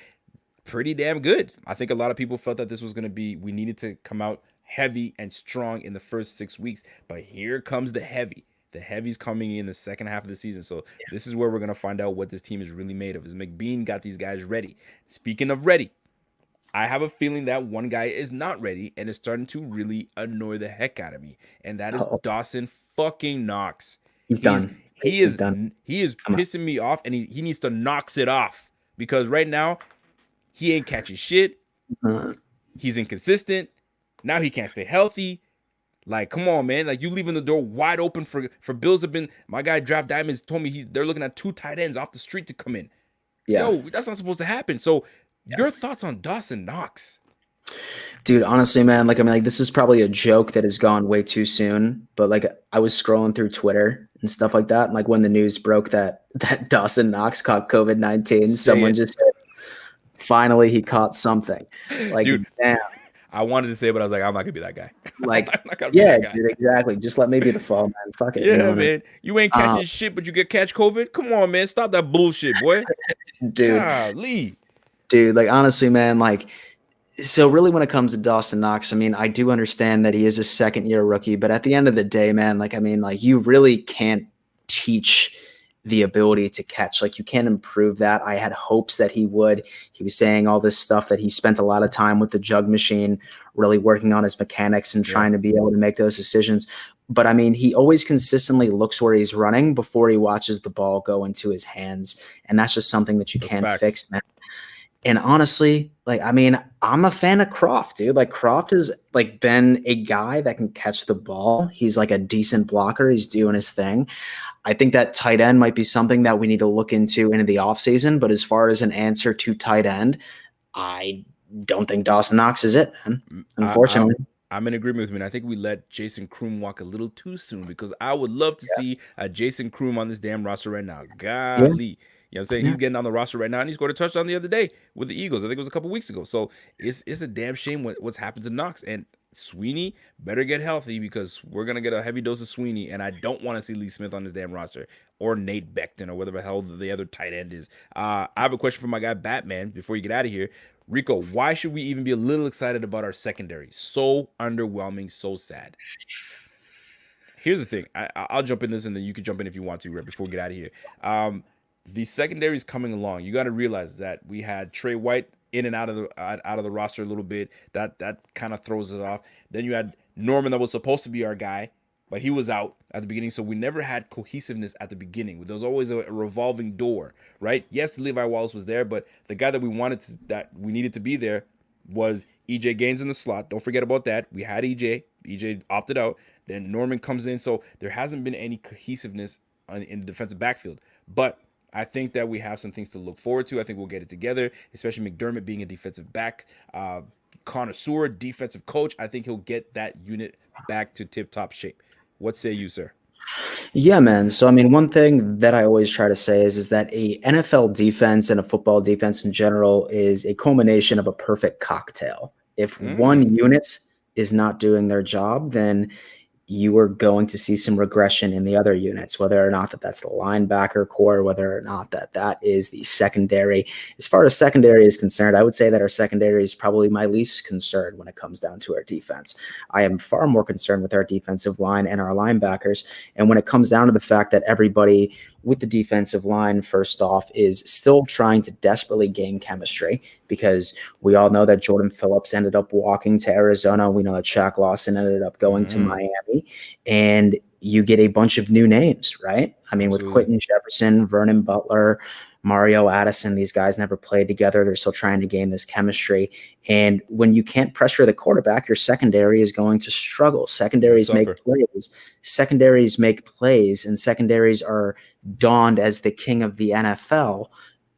pretty damn good. I think a lot of people felt that this was going to be. We needed to come out heavy and strong in the first 6 weeks, but here comes the heavy. The heavy's coming in the second half of the season. So this is where we're going to find out what this team is really made of. Is McBean got these guys ready? Speaking of ready, I have a feeling that one guy is not ready and is starting to really annoy the heck out of me, and that is Dawson fucking Knox. He's done. He is pissing me off, and he needs to knocks it off because right now he ain't catching shit. He's inconsistent. Now he can't stay healthy. Like, come on, man. Like, you leaving the door wide open for Bills have been. My guy Draft Diamonds told me they're looking at 2 tight ends off the street to come in. Yo, that's not supposed to happen. So, your thoughts on Dawson Knox? Dude, honestly, man, like, I mean, like, this is probably a joke that has gone way too soon. But like, I was scrolling through Twitter and stuff like that, and like when the news broke that Dawson Knox caught COVID-19, someone just said, finally he caught something. Like, dude, damn. I wanted to say, but I was like, I'm not gonna be that guy. I'm Like, not gonna be yeah, that guy. dude, exactly. Just let me be the fall man. Fuck it. You know Yeah, what I mean? man. You ain't Um, catching shit, but you get catch COVID. Come on, man. Stop that bullshit, boy. dude, Golly. like honestly, man, like so really when it comes to Dawson Knox, I mean, I do understand that he is a second year rookie, but at the end of the day, man, like I mean, like you really can't teach the ability to catch. Like you can't improve that. I had hopes that he would. He was saying all this stuff that he spent a lot of time with the jug machine, really working on his mechanics and Yeah, trying to be able to make those decisions. But I mean, he always consistently looks where he's running before he watches the ball go into his hands. And that's just something that you that's can't facts. fix, man. And honestly, like I mean, I'm a fan of Croft, dude. Like Croft has like been a guy that can catch the ball. He's like a decent blocker. He's doing his thing. I think that tight end might be something that we need to look into the offseason. But as far as an answer to tight end, I don't think Dawson Knox is it, man. I, I'm Unfortunately. I'm in agreement with you, and I think we let Jason Kroom walk a little too soon because I would love to see a Jason Kroom on this damn roster right now. Yeah. Golly. You know what I'm saying? Yeah. He's getting on the roster right now, and he scored a touchdown the other day with the Eagles. I think it was a couple weeks ago. So it's a damn shame what's happened to Knox. And Sweeney better get healthy because we're gonna get a heavy dose of Sweeney, and I don't want to see Lee Smith on this damn roster or Nate Becton or whatever the hell the other tight end is. I have a question for my guy Batman before you get out of here. Rico, why should we even be a little excited about our secondary? So underwhelming, so sad. Here's the thing. I'll jump in this, and then you can jump in if you want to, right before we get out of here. The secondary is coming along. You got to realize that we had Trey White in and out of the roster a little bit. That kind of throws it off. Then you had Norman that was supposed to be our guy, but he was out at the beginning. So we never had cohesiveness at the beginning. There was always a revolving door, right? Yes, Levi Wallace was there, but the guy that we needed to be there was EJ Gaines in the slot. Don't forget about that. We had EJ. EJ opted out. Then Norman comes in. So there hasn't been any cohesiveness in the defensive backfield. But I think that we have some things to look forward to. I think we'll get it together, especially McDermott being a defensive back connoisseur, defensive coach. I think he'll get that unit back to tip-top shape. What say you, sir? Yeah, man. So I mean, one thing that I always try to say is that a NFL defense and a football defense in general is a culmination of a perfect cocktail. If one unit is not doing their job, then you are going to see some regression in the other units, whether or not that's the linebacker core, whether or not that is the secondary. As far as secondary is concerned, I would say that our secondary is probably my least concern when it comes down to our defense. I am far more concerned with our defensive line and our linebackers. And when it comes down to the fact that everybody with the defensive line, first off, is still trying to desperately gain chemistry, because we all know that Jordan Phillips ended up walking to Arizona. We know that Shaq Lawson ended up going to Miami, and you get a bunch of new names, right? I mean, with Quentin Jefferson, Vernon Butler, Mario Addison, these guys never played together. They're still trying to gain this chemistry. And when you can't pressure the quarterback, your secondary is going to struggle. Secondaries make plays, and secondaries are donned as the king of the NFL,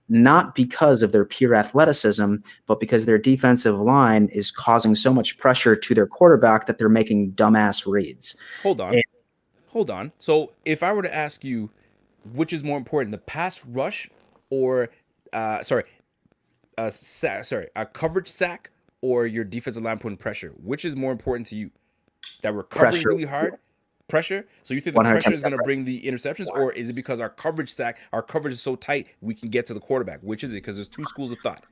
not because of their pure athleticism, but because their defensive line is causing so much pressure to their quarterback that they're making dumbass reads. Hold on. So if I were to ask you, which is more important, the pass rush or, a coverage sack or your defensive line putting pressure? Which is more important to you? That we're covering Pressure. really hard? Pressure? So you think the 110% pressure is going to bring the interceptions, or is it because our coverage is so tight we can get to the quarterback? Which is it? Because there's two schools of thought.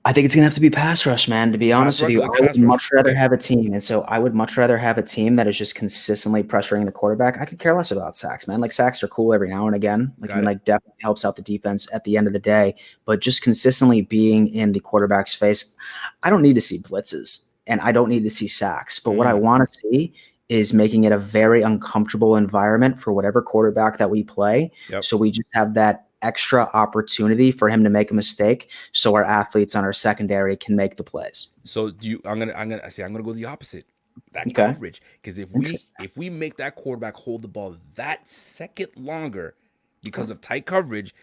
I think it's going to have to be pass rush, man. To be honest with you, I would much rather have a team. And so I would much rather have a team that is just consistently pressuring the quarterback. I could care less about sacks, man. Like sacks are cool every now and again. Like, I mean, like definitely helps out the defense at the end of the day. But just consistently being in the quarterback's face, I don't need to see blitzes and I don't need to see sacks. But what I want to see is making it a very uncomfortable environment for whatever quarterback that we play. Yep. So we just have that extra opportunity for him to make a mistake, so our athletes on our secondary can make the plays. So I'm gonna go the opposite. That coverage, because if we make that quarterback hold the ball that second longer because of tight coverage,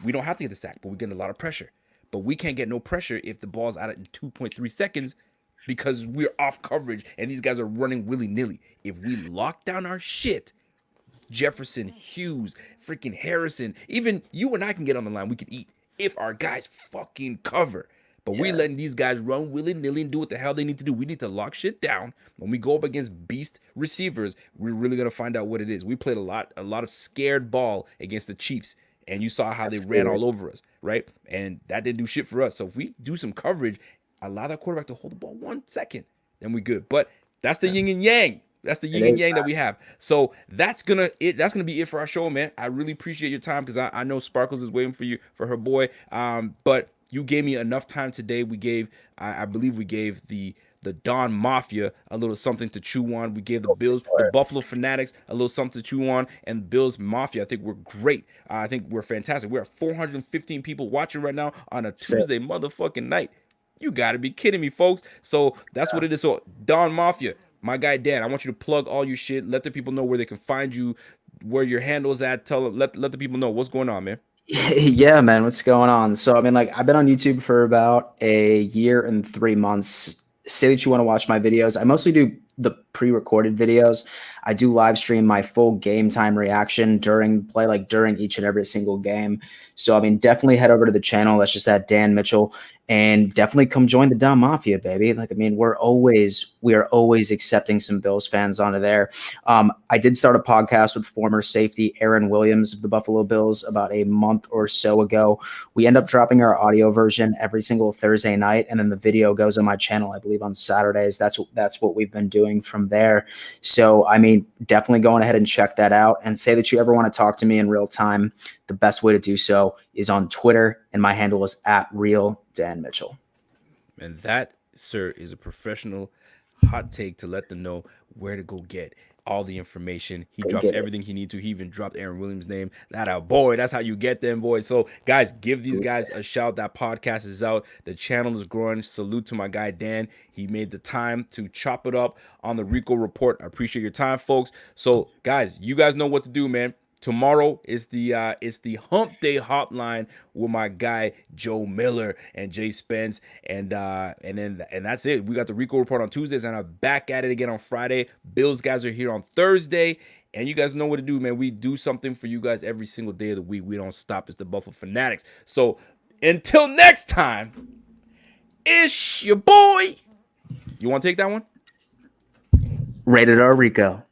we don't have to get the sack, but we get a lot of pressure. But we can't get no pressure if the ball's out in 2.3 seconds because we're off coverage and these guys are running willy-nilly. If we lock down our shit, Jefferson, Hughes, freaking Harrison, even you and I can get on the line. We can eat if our guys fucking cover. But we Yeah. letting these guys run willy-nilly and do what the hell they need to do. We need to lock shit down. When we go up against beast receivers, we're really gonna find out what it is. We played a lot of scared ball against the Chiefs, and you saw how they ran Absolutely. all over us, right? And that didn't do shit for us. So if we do some coverage, allow that quarterback to hold the ball 1 second, then we good. But that's the Yeah. yin and yang. That's the It yin and is. yang that we have. So that's gonna be it for our show, man. I really appreciate your time because I know Sparkles is waiting for you for her boy. But you gave me enough time today. We gave I believe we gave the Don Mafia a little something to chew on. We gave the Bills, the Sure. Buffalo Fanatics, a little something to chew on, and Bills Mafia. I think we're great. I think we're fantastic. We're at 415 people watching right now on a So, Tuesday motherfucking night. You gotta be kidding me, folks. So that's what it is. So Don Mafia, my guy Dan, I want you to plug all your shit. Let the people know where they can find you, where your handle's at. Tell them, let the people know what's going on, man. yeah, man, what's going on? So, I mean, like, I've been on YouTube for about a year and 3 months. Say that you want to watch my videos. I mostly do the pre-recorded videos. I do live stream my full game time reaction during play, like during each and every single game. So, I mean, definitely head over to the channel. That's just at Dan Mitchell, and definitely come join the Dom Mafia, baby. Like, I mean, we are always accepting some Bills fans onto there. I did start a podcast with former safety Aaron Williams of the Buffalo Bills about a month or so ago. We end up dropping our audio version every single Thursday night, and then the video goes on my channel, I believe, on Saturdays. That's what we've been doing from there. So, I mean, definitely going ahead and check that out. And say that you ever want to talk to me in real time, the best way to do so is on Twitter, and my handle is at Real Dan Mitchell. And that, sir, is a professional hot take to let them know where to go get all the information. He Go dropped get it. everything he needed to. He even dropped Aaron Williams' name. That a boy. That's how you get them, boys. So, guys, give these guys a shout. That podcast is out. The channel is growing. Salute to my guy Dan. He made the time to chop it up on the Rico Report. I appreciate your time, folks. So, guys, you guys know what to do, man. Tomorrow is the Hump Day Hotline with my guy Joe Miller and Jay Spence, and that's it. We got the Rico Report on Tuesdays, and I'm back at it again on Friday. Bills guys are here on Thursday, and you guys know what to do, man. We do something for you guys every single day of the week. We don't stop. It's the Buffalo Fanatics. So until next time, it's your boy. You want to take that one? Rated R Rico.